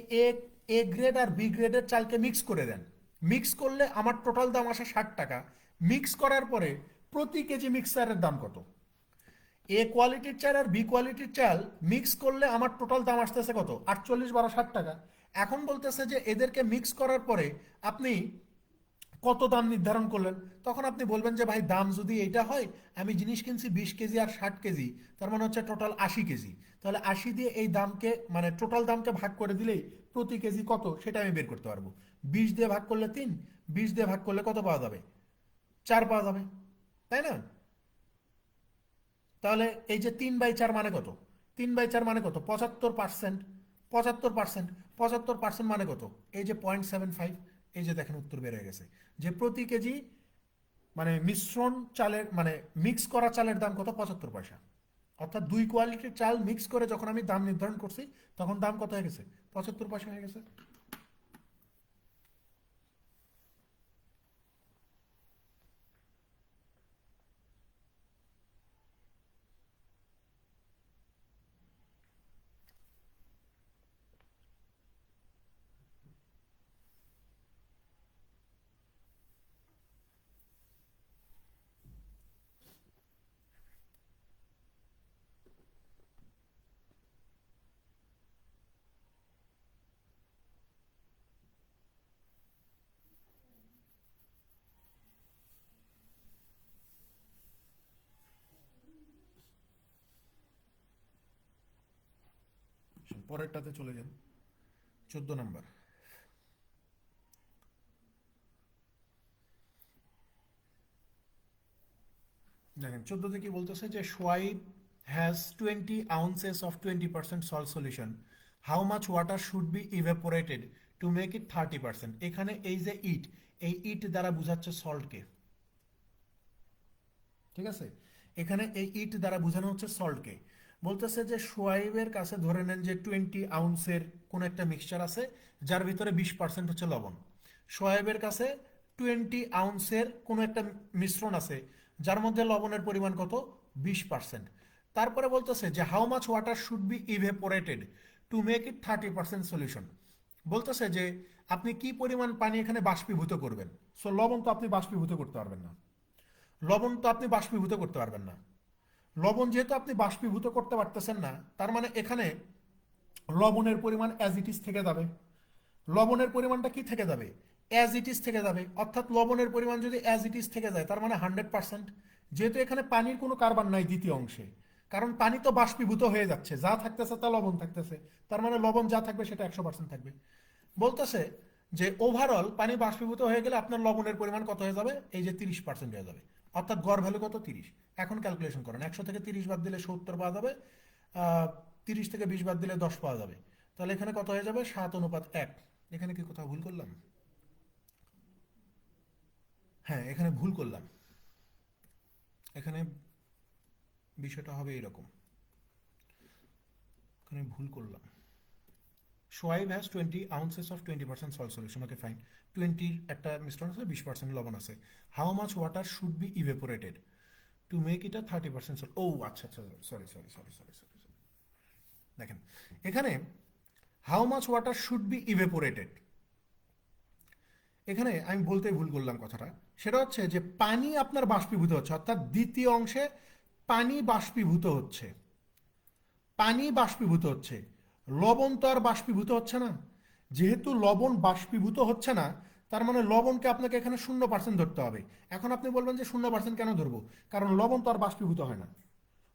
এ গ্রেড আর বি গ্রেডের চালকে মিক্স করে দেন, মিক্স করলে আমার টোটাল দাম আসে 60 টাকা। মিক্স করার পরে প্রতি কেজি মিক্সচারের দাম কত? এ কোয়ালিটির চাল আর বি কোয়ালিটির চাল মিক্স করলে আমার টোটাল দাম আসতেছে কত? 48 12 60 টাকা। এখন বলতেছে যে এদেরকে মিক্স করার পরে আপনি কত দাম নির্ধারণ করলেন? তখন আপনি বলবেন যে ভাই দাম যদি এইটা হয়, আমি জিনিস কিনছি 20 কেজি আর 60 কেজি, তার মানে হচ্ছে টোটাল 80 কেজি। তাহলে 80 দিয়ে এই দামকে মানে টোটাল দামকে ভাগ করে দিলেই প্রতি কেজি কত সেটা আমি বের করতে পারবো। 20 দিয়ে ভাগ করলে 3, 20 দিয়ে ভাগ করলে কত পাওয়া যাবে? 4 পাওয়া যাবে, তাই না? তাহলে এই যে 3/4 মানে কত? 3/4 মানে কত? 75%। 75%, 75% মানে কত? এই যে 0.75। এই যে দেখেন উত্তর বের হয়ে গেছে যে প্রতি কেজি মানে মিশ্রণ চালের মানে মিক্স করা চালের দাম কত? 75 পয়সা। অর্থাৎ দুই কোয়ালিটির চাল মিক্স করে যখন আমি দাম নির্ধারণ করছি তখন দাম কত হয়ে গেছে? 75 পয়সা হয়ে গেছে। পরেরটাতে চলে যান, 14 নম্বর। দেখেন 14তে কি বলতেছে যে Shoaib has 20 ounces of 20% salt solution, how much water should be evaporated to make it 30%। এখানে এই যে ইট, এই ইট দ্বারা বোঝাচ্ছে সল্টকে। ঠিক আছে, এখানে এই ইট দ্বারা বোঝানো হচ্ছে সল্টকে। বলতেছে যে সোয়াইবের কাছে ধরে নেন যে 20 আউন্সের কোন একটা মিক্সচার আছে যার ভিতরে 20% হচ্ছে লবণ। সোয়াইবের কাছে 20 আউন্সের কোন একটা মিশ্রণ আছে যার মধ্যে লবণের পরিমাণ কত? 20%। তারপরে বলতেছে যে how much water should be evaporated to make it 30% solution. বলতেছে যে আপনি কি পরিমাণ পানি এখানে বাষ্পীভূত করবেন। সো লবণ তো আপনি বাষ্পীভূত করতে পারবেন না। লবণ তো আপনি বাষ্পীভূত করতে পারবেন না। লবণ যেহেতু আপনি বাষ্পীভূত করতে পারতেছেন না, তার মানে এখানে লবণের পরিমাণ অ্যাজ ইট ইজ থেকে যাবে। লবণের পরিমাণটা কি থেকে যাবে? অ্যাজ ইট ইজ থেকে যাবে। অর্থাৎ লবণের পরিমাণ যদি অ্যাজ ইট ইজ থেকে যায় তার মানে 100%। যেহেতু এখানে পানির কোনো কার্বন নাই দ্বিতীয় অংশে, কারণ পানি তো বাষ্পীভূত হয়ে যাচ্ছে, যা থাকতেছে তা লবণ থাকতেছে, তার মানে লবণ যা থাকবে সেটা 100% থাকবে। বলতেছে যে ওভারঅল পানি বাষ্পীভূত হয়ে গেলে আপনার লবণের পরিমাণ কত হয়ে যাবে, এই যে 30% হয়ে যাবে, অর্থাৎ গড় ভ্যালু কত 30। এখন ক্যালকুলেশন করেন, 100 থেকে 30 বাদ দিলে 70 পাওয়া যাবে, 30 থেকে 20 বাদ দিলে 10 পাওয়া যাবে, তাহলে এখানে কত হয়ে যাবে 7:1। এখানে কি কোথাও ভুল করলাম? হ্যাঁ, এখানে ভুল করলাম। এখানে বিষয়টা হবে এরকম, এখানে ভুল করলাম। Shoaib has 20 ounces of 20% salt solution. Okay fine, 20 একটা মিশ্রণ আছে, 20% লবণ আছে। How much water should be evaporated to make it a 30% salt? ও আচ্ছা আচ্ছা, sorry sorry sorry sorry sorry. দেখেন এখানে how much water should be evaporated, এখানে আমি বলতে ভুল করলাম কথাটা। সেটা হচ্ছে যে পানি আপনার বাষ্পীভূত হচ্ছে, অর্থাৎ দ্বিতীয় অংশে পানি বাষ্পীভূত হচ্ছে, পানি বাষ্পীভূত হচ্ছে, লবণ তো আর বাষ্পীভূত হচ্ছে না। যেহেতু লবণ বাষ্পীভূত হচ্ছে না, তার মানে লবণকে আপনাকে এখানে 0% ধরতে হবে। এখন আপনি বলবেন যে 0% কেন ধরবো, কারণ লবণ তো আর বাষ্পীভূত হয় না,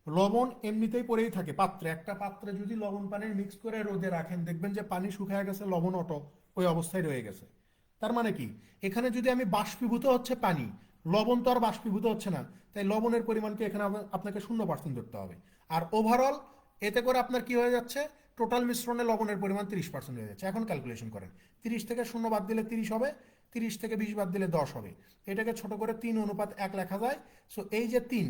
লবণ এমনিতেই পড়েই থাকে পাত্রে। একটা পাত্রে যদি লবণ পানি মিক্স করে রোদে রাখেন, দেখবেন যে পানি শুকিয়ে গেছে, লবণ অটো ওই অবস্থায় রয়ে গেছে। তার মানে কি, এখানে যদি আমি বাষ্পীভূত হচ্ছে পানি, লবণ তো আর বাষ্পীভূত হচ্ছে না, তাই লবণের পরিমাণকে এখানে আপনাকে 0% ধরতে হবে। আর ওভারঅল এতে করে আপনার কি হয়ে যাচ্ছে, টোটাল মিশ্রণে লবণের পরিমাণ 30% হয়ে যাচ্ছে। এখন ক্যালকুলেশন করেন, 30 থেকে 0 বাদ দিলে 30 হবে, 30 থেকে 20 বাদ দিলে 10 হবে। এটাকে ছোট করে 3:1 লেখা যায়। সো এই যে 3,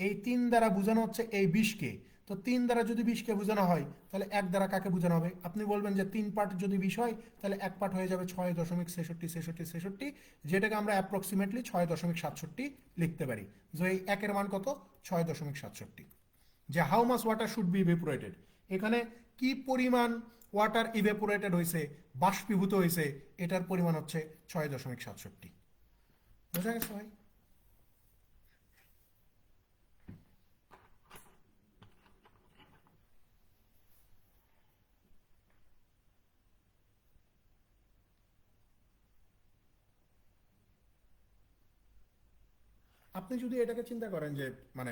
এই 3 দ্বারা বোঝানো হচ্ছে এই 20কে। তো 3 দ্বারা যদি 20কে বোঝানো হয়, তাহলে 1 দ্বারা কাকে বোঝানো হবে? আপনি বলবেন যে 3 পার্ট যদি 20 হয়, তাহলে 1 পার্ট হয়ে যাবে 6.6666, যেটাকে আমরা অ্যাপ্রক্সিমেটলি 6.67 লিখতে পারি। যে এই একের মান কত, 6.67। যে how much water should be evaporated, এখানে কি পরিমাণ ওয়াটার ইভেপোরেটেড হয়েছে, বাষ্পীভূত হয়েছে, এটার পরিমাণ হচ্ছে 6.67। বোঝা গেছে ভাই? আপনি যদি এটাকে চিন্তা করেন যে মানে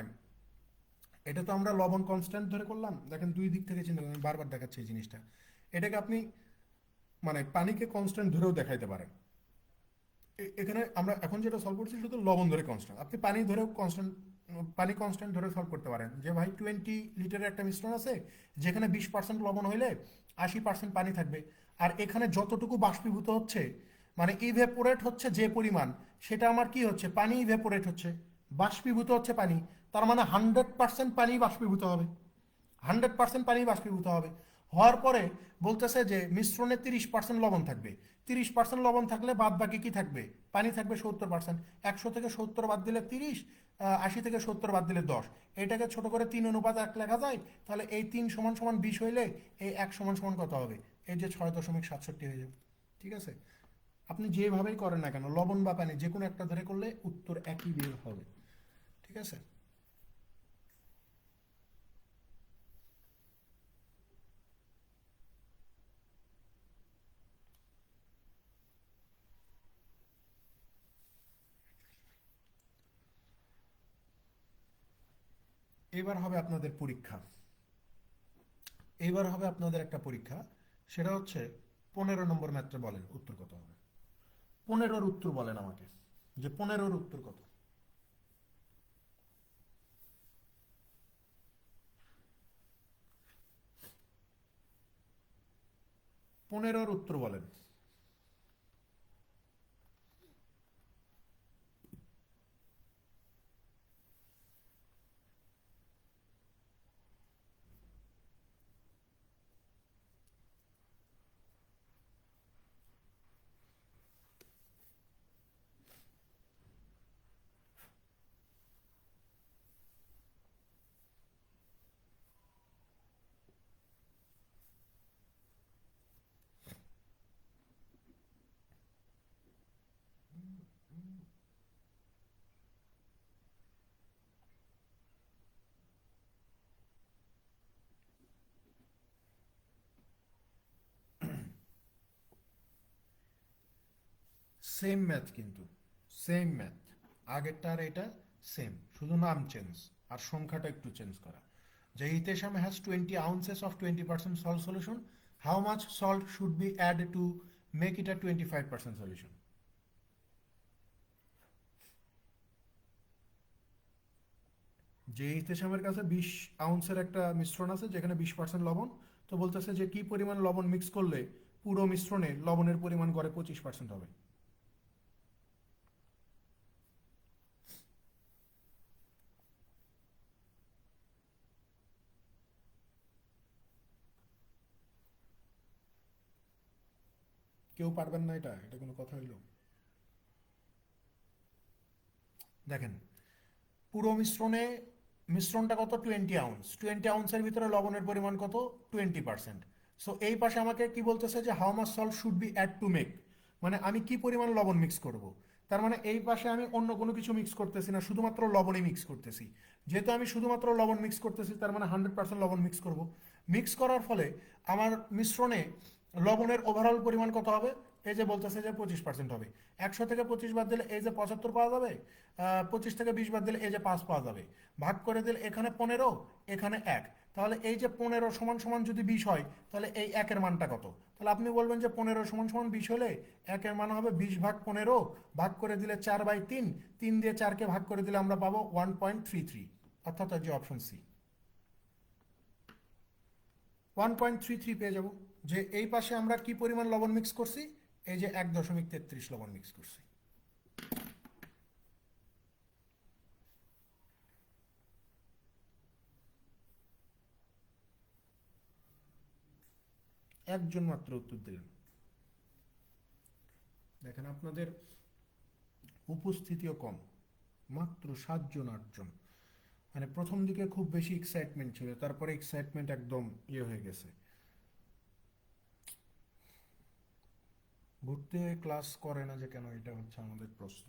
এটা তো আমরা লবণ কনস্ট্যান্ট ধরে করলাম, দেখেন দুই দিক থেকে চিন্তা করেন, বারবার দেখাচ্ছে এই জিনিসটা। এটাকে আপনি মানে পানিকে কনস্ট্যান্ট ধরেও দেখাইতে পারেন। এখানে আমরা এখন যেটা সলভ করছি শুধু লবণ ধরে কনস্ট্যান্ট, আপনি পানি ধরেও কনস্ট্যান্ট, পানি কনস্ট্যান্ট ধরে সলভ করতে পারেন। যে ভাই 20 লিটারের একটা মিশ্রণ আছে, যেখানে 20% লবণ হইলে 80% পানি থাকবে, আর এখানে যতটুকু বাষ্পীভূত হচ্ছে মানে ইভেপোরেট হচ্ছে যে পরিমাণ, সেটা আমার কি হচ্ছে, পানি ইভেপোরেট হচ্ছে, বাষ্পীভূত হচ্ছে পানি। তার মানে 100% পানি বাষ্পীভূত হবে, 100% পানি বাষ্পীভূত হবে। হওয়ার পরে বলতেছে যে মিশ্রণে 30% লবণ থাকবে, 30% লবণ থাকলে বাদ বাকি কি থাকবে, পানি থাকবে 70%। 100 থেকে 70 বাদ দিলে 30, 80 থেকে 70 বাদ দিলে 10। এটাকে ছোট করে 3:1 লেখা যায়। তাহলে এই 3 সমান সমান 20 হইলে এই 1 সমান সমান কত হবে, এই যে 6.67 হয়ে যাবে। ঠিক আছে, আপনি যেভাবেই করেন না কেন, লবণ বা পানি যে কোনো একটা ধরে করলে উত্তর একই বের হবে। ঠিক আছে, এবার হবে আপনাদের পরীক্ষা। এইবার হবে আপনাদের একটা পরীক্ষা, সেটা হচ্ছে 15 নম্বর ম্যাথটা বলেন উত্তর কত হবে। 15-র উত্তর বলেন আমাকে, যে 15-র উত্তর কত। 15-র উত্তর বলেন। সেম ম্যাথ কিন্তু, সেম ম্যাথ, আগেরটা আর এটা সেম, শুধু নাম চেঞ্জ আর সংখ্যাটা একটু চেঞ্জ করা। যে হিতেশাম has 20 ounces of 20% salt solution, how much salt should be added to make it a 25% solution. যে ইহতেশামের কাছে 20 আউন্সের একটা মিশ্রণ আছে যেখানে 20% লবণ, তো বলতেছে যে কি পরিমাণ লবণ মিক্স করলে পুরো মিশ্রণে লবণের পরিমাণ গড়ে 25% হবে। কেউ পারবেন না, এটা এটা কোনো কথা হইল? দেখেন, পুরো মিশ্রণটা কত? 20 আউন্স। 20 আউন্সের ভিতরে লবণের পরিমাণ কত? 20%। সো এই পাশে আমাকে কি বলতেছে যে how much salt should be add to make, মানে আমি কি পরিমাণ লবণ মিক্স করব। তার মানে এই পাশে আমি অন্য কোনো কিছু মিক্স করতেছি না, শুধুমাত্র লবণই মিক্স করতেছি। যেহেতু আমি শুধুমাত্র লবণ মিক্স করতেছি, তার মানে 100% লবণ মিক্স করব। মিক্স করার ফলে আমার মিশ্রণে লবণের ওভারঅল পরিমাণ কত হবে? এই যে বলতেছে যে 25% হবে। 100 থেকে 25 বাদ দিলে এই যে 75 পাওয়া যাবে, 25 থেকে 20 বাদ দিলে এই যে 5 পাওয়া যাবে, ভাগ করে দিলে এখানে 15, এখানে 1, তাহলে এই যে 15 সমান সমান যদি 20 হয়, তাহলে এই একের মানটা কত? তাহলে আপনি বলবেন যে 15 সমান সমান 20 হলে একের মান হবে 20 ভাগ 15, ভাগ করে দিলে 4/3, 3 দিয়ে 4কে ভাগ করে দিলে আমরা পাবো 1.33, অর্থাৎ যে অপশন সি 1.33 পেয়ে যাব। যে এই পাশে আমরা কি পরিমাণ লবণ মিক্স করছি? এই যে 1.33 লবণ মিক্স করছি। একজন মাত্র উত্তর দিলেন। দেখেন আপনাদের উপস্থিতিও কম, মাত্র 7জন 8জন। মানে প্রথম দিকে খুব বেশি এক্সাইটমেন্ট ছিল, তারপরে এক্সাইটমেন্ট একদম ইয়ে হয়ে গেছে। ঘুরতে ক্লাস করে না যে কেন, এটা হচ্ছে আমাদের প্রশ্ন।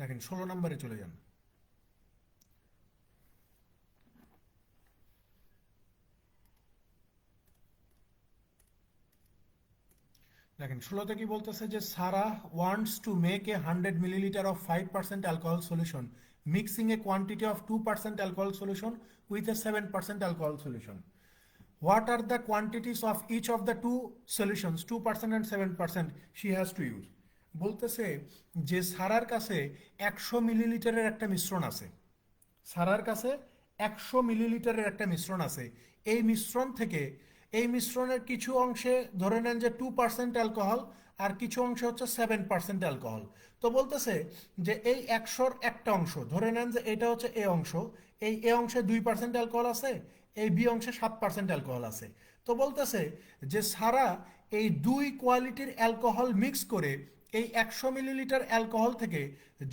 দেখেন 16 নম্বরে চলে যান। দেখেন 16তে কি বলতেছে যে Sara wants to make a 100 millilitre of 5% alcohol solution mixing a quantity of 2% alcohol solution with a 7% alcohol solution. What are the quantities of each of the two solutions, 2% and 7% she has to use? বলতেছে যে সারার কাছে 100 মিলিলিটারের একটা মিশ্রণ আছে। সারার কাছে 100 মিলিলিটারের একটা মিশ্রণ আছে। এই মিশ্রণ থেকে, এই মিশ্রণের কিছু অংশে ধরে নেন যে 2% অ্যালকোহল, আর কিছু অংশে হচ্ছে 7% অ্যালকোহল। তো বলতেছে যে এই 100-র একটা অংশ ধরে নেন যে এটা হচ্ছে এ অংশ, এই এ অংশে 2% অ্যালকোহল আছে, এই বি অংশে 7% অ্যালকোহল আছে। তো বলতেছে যে সারা এই দুই কোয়ালিটির অ্যালকোহল মিক্স করে এই 100 মিলিলিটার অ্যালকোহল থেকে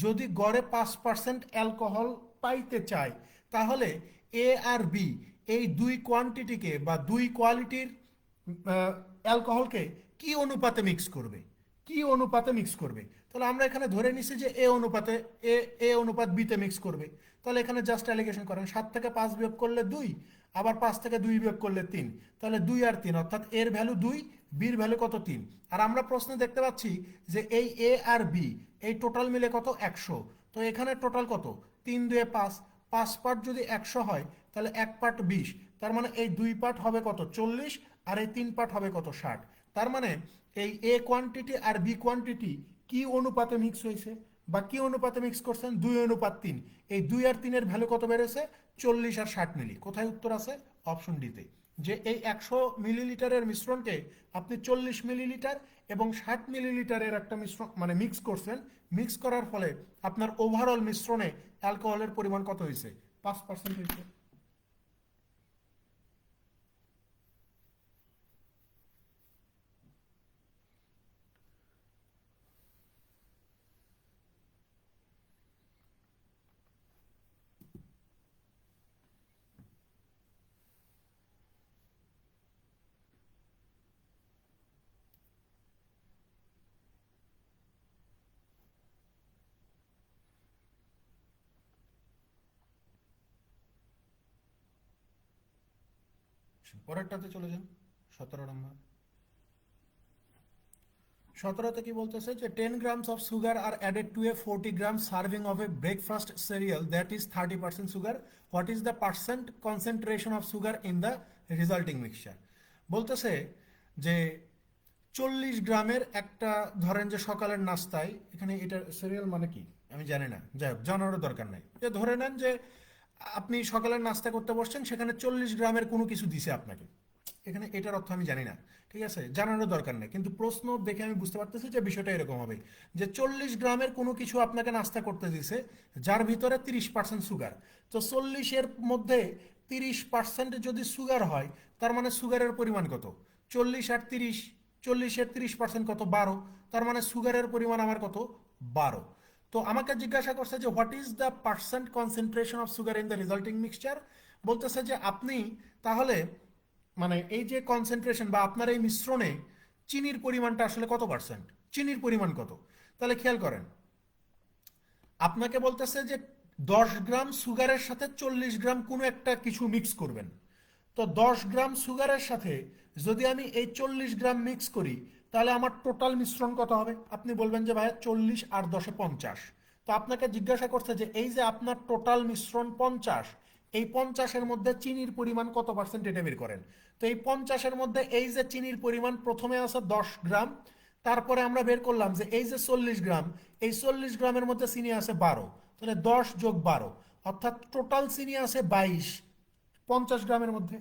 যদি গড়ে 5% অ্যালকোহল পাইতে চায়, তাহলে এ আর বি এই দুই কোয়ান্টিটিকে বা দুই কোয়ালিটির অ্যালকোহলকে কি অনুপাতে মিক্স করবে, কি অনুপাতে মিক্স করবে। তাহলে আমরা এখানে ধরে নিছি যে এ অনুপাতে, এ এ অনুপাত বিতে মিক্স করবে। তাহলে এখানে জাস্ট অ্যালিগেশন করেন, 7 থেকে 5 বিয়োগ করলে 2, আবার 5 থেকে 2 বিয়োগ করলে 3, তাহলে 2 আর 3, অর্থাৎ এর ভ্যালু 2, বির ভ্যালু কত? 3। আর আমরা প্রশ্নে দেখতে পাচ্ছি যে এই এ আর বি এই টোটাল মিলে কত? 100। তো এখানে টোটাল কত? 3 2 5, 5 পার্ট যদি 100 হয়, তাহলে 1 পার্ট 20, তার মানে এই 2 পার্ট হবে কত? 40, আর এই 3 পার্ট হবে কত? 60। তার মানে এই এ কোয়ান্টিটি আর বি কোয়ান্টিটি কি অনুপাতে মিক্স হয়েছে বা কি অনুপাতে মিক্স করছেন? 2:3। এই 2 আর 3-এর ভ্যালু কত বেড়েছে? 40 আর 60 মিলি। কোথায় উত্তর আছে? অপশন ডিতে। যে এই 100 মিলিলিটারের মিশ্রণকে আপনি 40 মিলিলিটার এবং 60 মিলিলিটারের একটা মিশ্রণ মানে মিক্স করছেন, মিক্স করার ফলে আপনার ওভারঅল মিশ্রণে অ্যালকোহলের পরিমাণ কত হয়েছে? 5% হয়েছে। পরেরটাতে চলে যান, 17 নম্বর। 17তে কি বলতেছে যে 10 grams of sugar are added to a 40 gram serving of a breakfast cereal that is 30% sugar. What is the percent concentration of sugar in the resulting mixture? বলতেছে যে 40 গ্রামের একটা, ধরেন যে সকালের নাস্তায়, এখানে এটা সিরিয়াল মানে কি আমি জানি না, যাই হোক জানারও দরকার নাই, যে ধরে নেন যে আপনি সকালের নাস্তা করতে বসছেন, সেখানে 40 গ্রামের কোনো কিছু দিছে আপনাকে, এখানে এটার অর্থ আমি জানি না, ঠিক আছে, জানারও দরকার নেই, কিন্তু প্রশ্ন দেখে আমি বুঝতে পারতেছি যে বিষয়টা এরকম হবে যে 40 গ্রামের কোনো কিছু আপনাকে নাস্তা করতে দিছে যার ভিতরে 30% সুগার। তো 40-এর মধ্যে 30% যদি সুগার হয়, তার মানে সুগারের পরিমাণ কত? 40 আর 30, 40-এর 30% কত? 12, তার মানে সুগারের পরিমাণ আমার কত? 12। তো আমাকে জিজ্ঞাসা করছে যে what is the percent concentration of sugar in the resulting mixture. বলতেছে যে আপনি তাহলে মানে এই যে কনসেন্ট্রেশন বা আপনার এই মিশ্রণে চিনির পরিমাণটা আসলে কত পার্সেন্ট, চিনির পরিমাণ কত। তাহলে খেয়াল করেন, আপনাকে বলতেছে যে 10 গ্রাম সুগারের সাথে 40 গ্রাম কোনো একটা কিছু মিক্স করবেন। তো 10 গ্রাম সুগারের সাথে যদি আমি এই 40 গ্রাম মিক্স করি, তাহলে আমার টোটাল মিশ্রণ কত হবে? আপনি বলবেন যে ভাই 40 আর 10-এ 50। তো আপনাকে জিজ্ঞাসা করছে যে এই যে আপনার টোটাল মিশ্রণ 50, এই 50-এর মধ্যে চিনির পরিমাণ কত পার্সেন্ট, এটা বের করেন। তো এই 50-এর মধ্যে এই যে চিনির পরিমাণ প্রথমে আছে 10 গ্রাম, তারপরে আমরা বের করলাম যে এই যে 40 গ্রাম, এই 40 গ্রামের মধ্যে চিনি আছে 12, তাহলে 10 যোগ 12, অর্থাৎ টোটাল চিনি আছে 22 50 গ্রামের মধ্যে।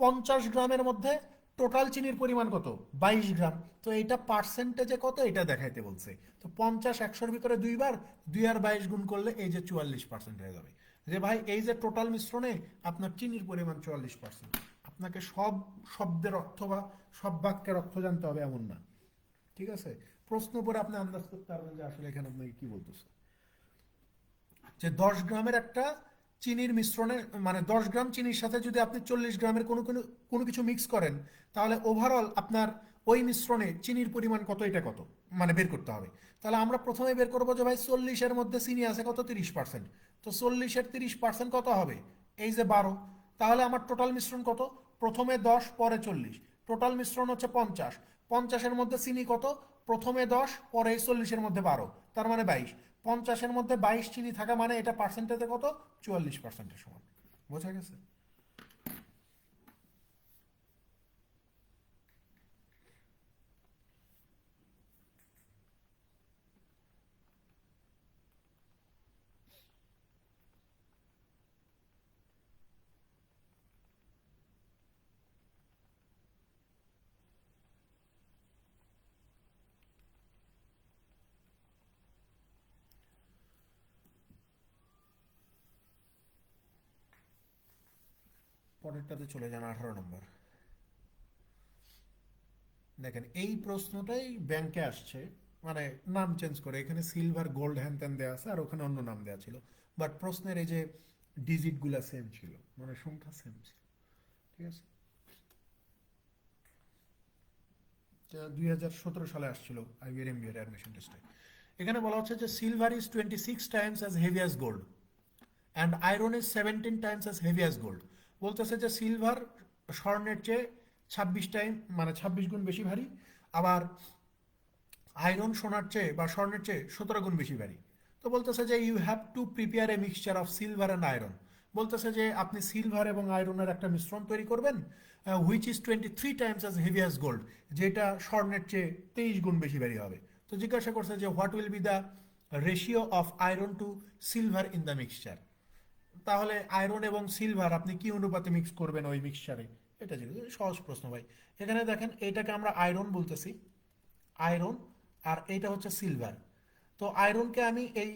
50 গ্রামের মধ্যে টোটাল চিনির পরিমাণ কত? 22 গ্রাম। তো এটা পার্সেন্টেজে কত এটা দেখাইতে বলছে। তো 50 100-র ভিতরে দুইবার, 2 আর 22 গুণ করলে এই যে 44% হয়ে যাবে। যে ভাই এই যে টোটাল মিশ্রণে আপনার চিনির পরিমাণ 44%। আপনাকে সব শব্দের অর্থ বা সব বাক্যের অর্থ জানতে হবে এমন না, ঠিক আছে। প্রশ্ন পড়ে আপনি আন্দাজ করতে পারবেন যে আসলে এখানে আপনাকে কি বলতেছে। যে 10 গ্রামের একটা চিনির মিশ্রণে, মানে 10 গ্রাম চিনির সাথে যদি আপনি 40 গ্রামের কোনো কোনো কোনো কিছু মিক্স করেন, তাহলে ওভারঅল আপনার ওই মিশ্রণে চিনির পরিমাণ কত, এটা কত মানে বের করতে হবে। তাহলে আমরা প্রথমে বের করবো যে ভাই 40-এর মধ্যে চিনি আছে কত? 30%। তো 40-এর 30% কত হবে? এই যে 12। তাহলে আমার টোটাল মিশ্রণ কত? প্রথমে 10 পরে 40, টোটাল মিশ্রণ হচ্ছে 50। 50-এর মধ্যে চিনি কত? প্রথমে 10 পরে 40-এর মধ্যে 12, তার মানে 22। 50-এর মধ্যে 22 চিনি থাকা মানে এটা পার্সেন্টেজে কত? 44%-এর সমান। বোঝা গেছে? পরেরটাতে চলে যান, 18 নম্বর। দেখেন এই প্রশ্নটাই ব্যাংকে আসছে, মানে নাম চেঞ্জ করে, এখানে সিলভার গোল্ড হ্যান ত্যান দেওয়া আছে আর ওখানে অন্য নাম দেওয়া ছিল, বাট প্রশ্নের এই যে ডিজিটগুলা সেম ছিল, মানে সংখ্যা সেম ছিল, ঠিক আছে। 2017 সালে আসছিল আইবিএর এমবিএর অ্যাডমিশন টেস্টে। এখানে বলা হচ্ছে যে silver is 26 Times as heavy as gold and iron is 17 Times as heavy as gold. বলতেছে যে সিলভার স্বর্ণের চেয়ে 26 টাইম, মানে 26 গুণ বেশি ভারী, আবার আয়রন সোনার চেয়ে বা স্বর্ণের চেয়ে 17 গুণ বেশি ভারী। তো বলতেছে যে you have to prepare a mixture of silver and iron. বলতেছে যে আপনি সিলভার এবং আয়রনের একটা মিশ্রণ তৈরি করবেন, which is 23 Times as heavy as gold, যেটা স্বর্ণের চেয়ে 23 গুণ বেশি ভারী হবে। তো জিজ্ঞাসা করছে যে what will be the ratio of iron to silver in the mixture. তাহলে আয়রন এবং সিলভার আপনি কি অনুপাতে মিক্স করবেন ওই মিক্সচারে, এটা জিজ্ঞেস। সহজ প্রশ্ন ভাই। এখানে দেখেন এইটাকে আমরা আয়রন বলতেছি, আয়রন, আর এইটা হচ্ছে সিলভার। তো আয়রনকে আমি এই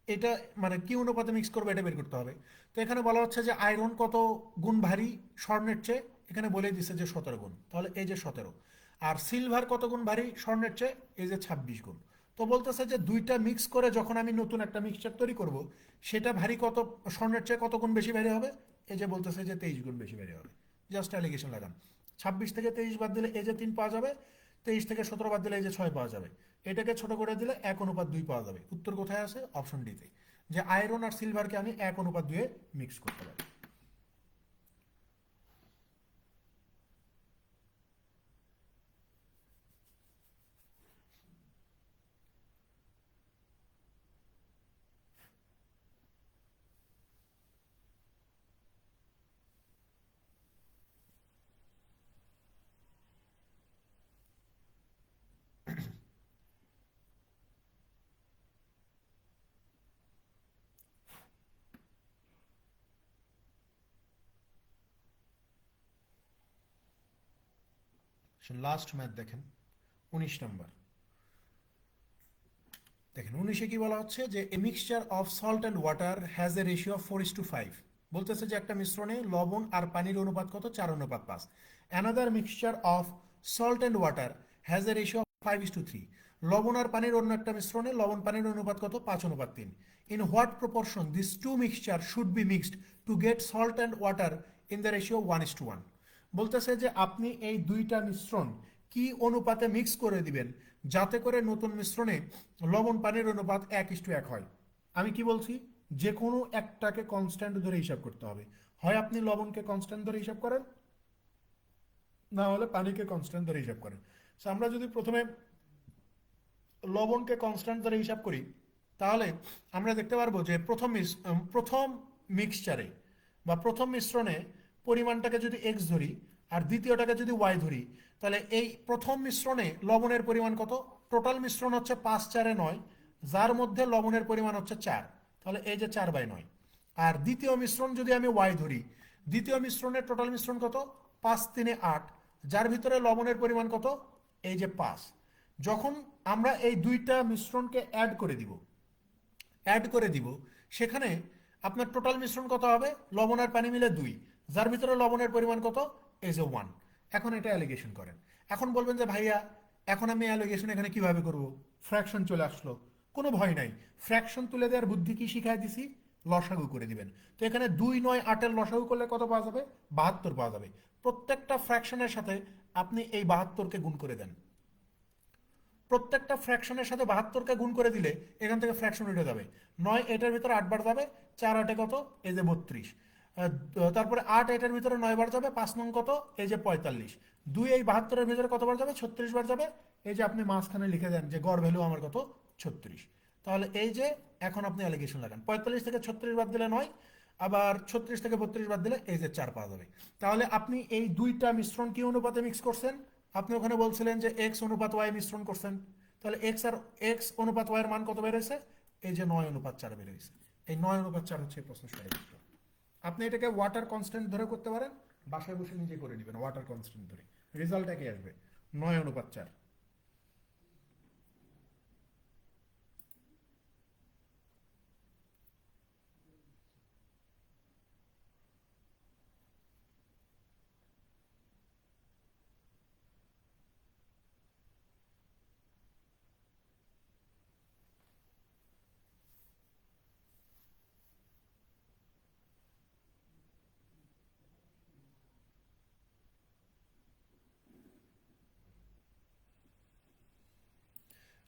এটা মানে কি অনুপাতে মিক্স করবো এটা বের করতে হবে। তো এখানে বলা হচ্ছে যে আয়রন কত গুণ ভারী স্বর্ণের চেয়ে, এখানে বলে দিচ্ছে যে 17 গুণ, তাহলে এই যে 17। আর সিলভার কত গুণ ভারী স্বর্ণের চেয়ে? এই যে 26 গুণ। তো বলতেছে যে দুইটা মিক্স করে যখন আমি নতুন একটা মিক্সচার তৈরি করব, সেটা ভারী কত, স্বর্ণের চেয়ে কত গুণ বেশি ভারী হবে? এই যে বলতেছে যে 23 গুণ বেশি ভারী হবে। জাস্ট অ্যালিগেশন লাগান। 26 থেকে 23 বাদ দিলে এই যে 3 পাওয়া যাবে, 23 থেকে 17 বাদ দিলে এই যে 6 পাওয়া যাবে, এটাকে ছোট করে দিলে 1:2 পাওয়া যাবে। উত্তর কোথায় আছে? অপশন ডিতে, যে আয়রন আর সিলভারকে আমি 1:2 মিক্স করতে পারি। লাস্ট ম্যাথ দেখেন 19 নম্বর। দেখেন 19-এ কি বলা হচ্ছে যে এ mixture of salt and water has a ratio of 4:5। বলতেছে যে একটা মিশ্রণে লবণ আর পানির অনুপাত কত? 4:5। Another mixture of salt and water has a ratio of 5:3। লবণ আর পানির অন্য একটা মিশ্রণে লবণ পানির অনুপাত কত? 5:3। In what proportion this two mixture should be mixed to get salt and water in the ratio 1:1। বলতেছে যে আপনি এই দুইটা মিশ্রণ কি অনুপাতে মিক্স করে দিবেন যাতে করে নতুন মিশ্রণে লবণ পানির অনুপাত 1:1 হয়। আমি কি বলছি? যে কোনো একটাকে কনস্ট্যান্ট ধরে হিসাব করতে হবে। হয় আপনি লবণকে কনস্ট্যান্ট ধরে হিসাব করেন, না হলে পানিকে কনস্ট্যান্ট ধরে হিসাব করেন। So, আমরা যদি প্রথমে লবণকে কনস্ট্যান্ট ধরে হিসাব করি তাহলে আমরা দেখতে পারবো যে প্রথম মিক্সচারে বা প্রথম মিশ্রণে পরিমাণটাকে যদি এক্স ধরি আর দ্বিতীয়টাকে যদি ওয়াই ধরি, তাহলে এই প্রথম মিশ্রণে লবণের পরিমাণ কত? টোটাল মিশ্রণ হচ্ছে 5×4=9, যার মধ্যে লবণের পরিমাণ হচ্ছে 4, তাহলে এই যে 4/9। আর দ্বিতীয় মিশ্রণ যদি আমি ওয়াই ধরি, দ্বিতীয় মিশ্রণের টোটাল মিশ্রণ কত? 5×3=8, যার ভিতরে লবণের পরিমাণ কত? এই যে 5। যখন আমরা এই দুইটা মিশ্রণকে অ্যাড করে দিব সেখানে আপনার টোটাল মিশ্রণ কত হবে? লবণ আর পানি মিলে 2, যার ভিতরে লবণের পরিমাণ কত? এই যে 1। এখন এটা অ্যালিগেশন করেন। এখন বলবেন যে ভাইয়া এখন আমি অ্যালিগেশন এখানে কিভাবে করব? ফ্র্যাকশন চলে আসলো। কোনো ভয় নাই, ফ্র্যাকশন তুলে দেওয়ার বুদ্ধি কি শিখাই দিছি? লসাগু করে দিবেন। তো এখানে 2, 9, 8-এর লসাগু করলে কত পাওয়া যাবে? 72 পাওয়া যাবে। প্রত্যেকটা ফ্র্যাকশনের সাথে আপনি এই 72কে গুণ করে দেন। প্রত্যেকটা ফ্র্যাকশনের সাথে 72কে গুণ করে দিলে এখান থেকে ফ্র্যাকশন উঠে যাবে। 9 এটার ভিতরে 8 বার যাবে, 4×8 কত? এই যে 32। তারপরে 8 এটার ভিতরে 9 বার যাবে, 5×9 কত? এই যে 45। 2 এই 72-এর ভিতরে কতবার যাবে? 36 বার যাবে। এই যে আপনি মাঝখানে লিখে দেন যে গড় ভ্যালু আমার কত? 36। তাহলে এই যে এখন আপনি অ্যালিগেশন লাগান, 45 থেকে 36 বাদ দিলে 9, আবার 36 থেকে 32 বাদ দিলে এই যে 4 পাওয়া যাবে। তাহলে আপনি এই দুইটা মিশ্রণ কি অনুপাতে মিক্স করছেন? আপনি ওখানে বলছিলেন যে এক্স অনুপাত ওয়াই মিশ্রণ করছেন, তাহলে এক্স অনুপাত ওয়াই এর মান কত বেরোয়েছে? এই যে 9:4 বেরোয়েছে। এই 9:4 হচ্ছে প্রশ্ন সঠিক উত্তর। আপনি এটাকে ওয়াটার কনস্ট্যান্ট ধরে করতে পারেন, বাসায় বসে নিজে করে নেবেন ওয়াটার কনস্ট্যান্ট ধরে, রেজাল্ট একই আসবে, 9:4।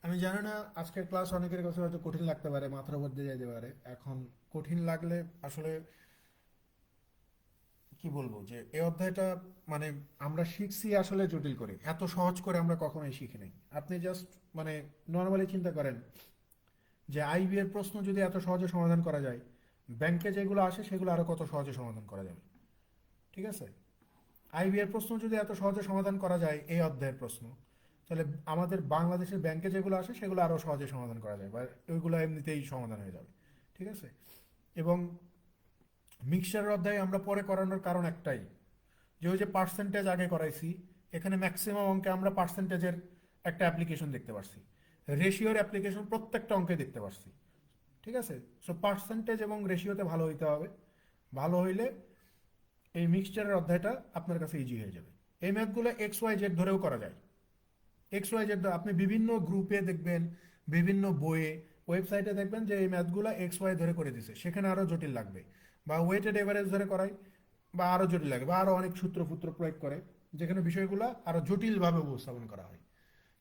আমি জানি না আজকের ক্লাস অনেকের কাছে হয়তো কঠিন লাগতে পারে, মাথার উপর দিয়ে যেতে পারে। এখন কঠিন লাগলে আসলে কি বলবো যে এই অধ্যায়টা মানে আমরা শিখছি আসলে জটিল করে, এত সহজ করে আমরা কখনোই শিখি নাই। আপনি জাস্ট মানে নর্মালি চিন্তা করেন যে আইবি এর প্রশ্ন যদি এত সহজে সমাধান করা যায়, ব্যাংকে যেগুলো আসে সেগুলো আরো কত সহজে সমাধান করা যাবে। ঠিক আছে? আইবি এর প্রশ্ন যদি এত সহজে সমাধান করা যায় এই অধ্যায়ের প্রশ্ন, তাহলে আমাদের বাংলাদেশের ব্যাংকে যেগুলো আসে সেগুলো আরো সহজে সমাধান করা যায়, বা ওইগুলো এমনিতেই সমাধান হয়ে যাবে। ঠিক আছে? এবং মিক্সচারের অধ্যায় আমরা পরে করানোর কারণ একটাই, যে ওই যে পার্সেন্টেজ আগে করাইছি, এখানে ম্যাক্সিমাম অঙ্কে আমরা পার্সেন্টেজের একটা অ্যাপ্লিকেশন দেখতে পারছি, রেশিওর অ্যাপ্লিকেশন প্রত্যেকটা অঙ্কে দেখতে পারছি। ঠিক আছে? সো পার্সেন্টেজ এবং রেশিওতে ভালো হইতে হবে। ভালো হইলে এই মিক্সচারের অধ্যায়টা আপনার কাছে ইজি হয়ে যাবে। এই ম্যাথগুলো এক্স ওয়াই জেড ধরেও করা যায়। এক্স ওয়াই জেড আপনি বিভিন্ন গ্রুপে দেখবেন, বিভিন্ন বইয়ে, ওয়েবসাইটে দেখবেন যে এই ম্যাথগুলো এক্স ওয়াই ধরে করে দিছে, সেখানে আরও জটিল লাগবে। বা ওয়েটেড এভারেজ ধরে করায়, বা আরও জটিল লাগে, বা আরও অনেক সূত্র প্রয়োগ করে, যেখানে বিষয়গুলো আরও জটিলভাবে উপস্থাপন করা হয়।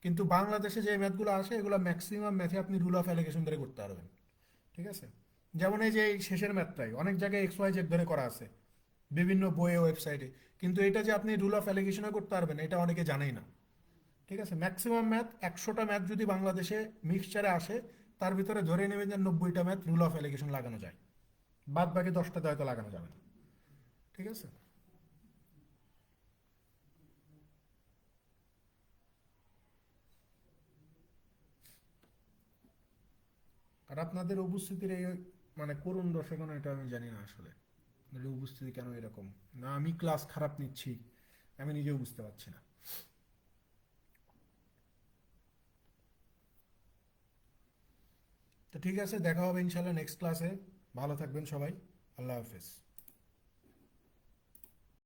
কিন্তু বাংলাদেশে যে ম্যাথগুলো আসে এগুলো ম্যাক্সিমাম ম্যাথে আপনি রুল অফ অ্যালিগেশন ধরে করতে পারবেন। ঠিক আছে? যেমন এই যে এই শেষের ম্যাথটাই অনেক জায়গায় এক্স ওয়াই জেড ধরে করা আছে বিভিন্ন বইয়ে, ওয়েবসাইটে, কিন্তু এটা যে আপনি রুল অফ অ্যালিগেশনও করতে পারবেন এটা অনেকে জানেই না। ঠিক আছে? ম্যাক্সিমাম ম্যাথ 100টা ম্যাথ যদি বাংলাদেশে মিক্সচারে আসে, তার ভিতরে ধরে নেবেন যে 90টা ম্যাথ রুল অফ অ্যালিগেশন লাগানো যায়, বাদ বাকি 10টাতে হয়তো লাগানো যাবে না। ঠিক আছে? আর আপনাদের উপস্থিতির এই মানে করুণ দশা কেন এটা আমি জানি না আসলে, আপনাদের উপস্থিতি কেন এরকম, না আমি ক্লাস খারাপ নিচ্ছি আমি নিজেও বুঝতে পারছি না। তো ঠিক আছে, দেখা হবে ইনশাল্লাহ নেক্সট ক্লাসে। ভালো থাকবেন সবাই। আল্লাহ হাফেজ।